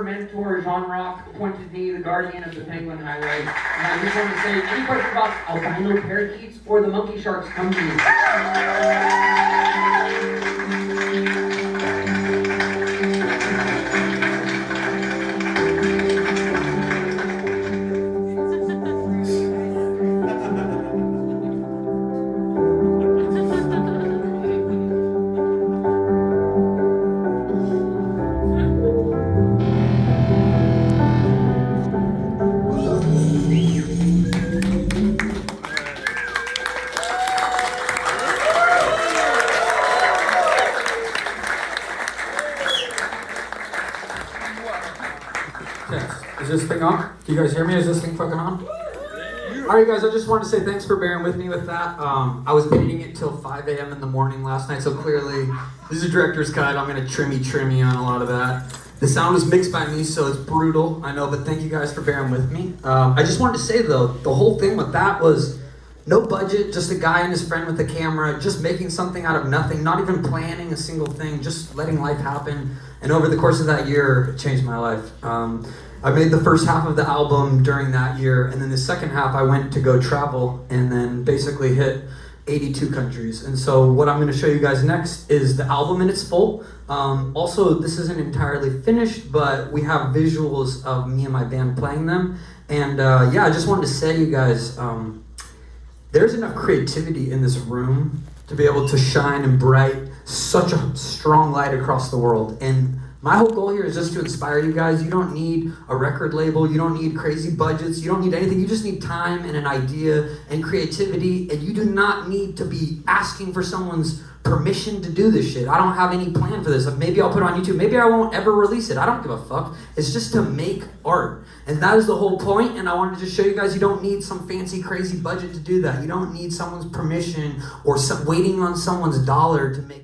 Mentor Jean Rock appointed me the guardian of the Penguin Highway, and I just want to say, any questions about albino parakeets or the monkey sharks, come to me. Is this thing on? Do you guys hear me? Is this thing fucking on? Alright guys, I just wanted to say thanks for bearing with me with that. I was editing it till 5 a.m. in the morning last night, so clearly this is a director's cut. I'm gonna trimmy on a lot of that. The sound is mixed by me, so it's brutal, I know, but thank you guys for bearing with me. I just wanted to say though, the whole thing with that was no budget, just a guy and his friend with the camera, just making something out of nothing, not even planning a single thing, just letting life happen. And over the course of that year, it changed my life. I made the first half of the album during that year, and then the second half I went to go travel and then basically hit 82 countries. And so what I'm going to show you guys next is the album in its full. Also, this isn't entirely finished, but we have visuals of me and my band playing them. And yeah, I just wanted to say, you guys, there's enough creativity in this room to be able to shine and bright such a strong light across the world. And my whole goal here is just to inspire you guys. You don't need a record label. You don't need crazy budgets. You don't need anything. You just need time and an idea and creativity. And you do not need to be asking for someone's permission to do this shit. I don't have any plan for this. Maybe I'll put it on YouTube. Maybe I won't ever release it. I don't give a fuck. It's just to make art. And that is the whole point. And I wanted to show you guys you don't need some fancy, crazy budget to do that. You don't need someone's permission or waiting on someone's dollar to make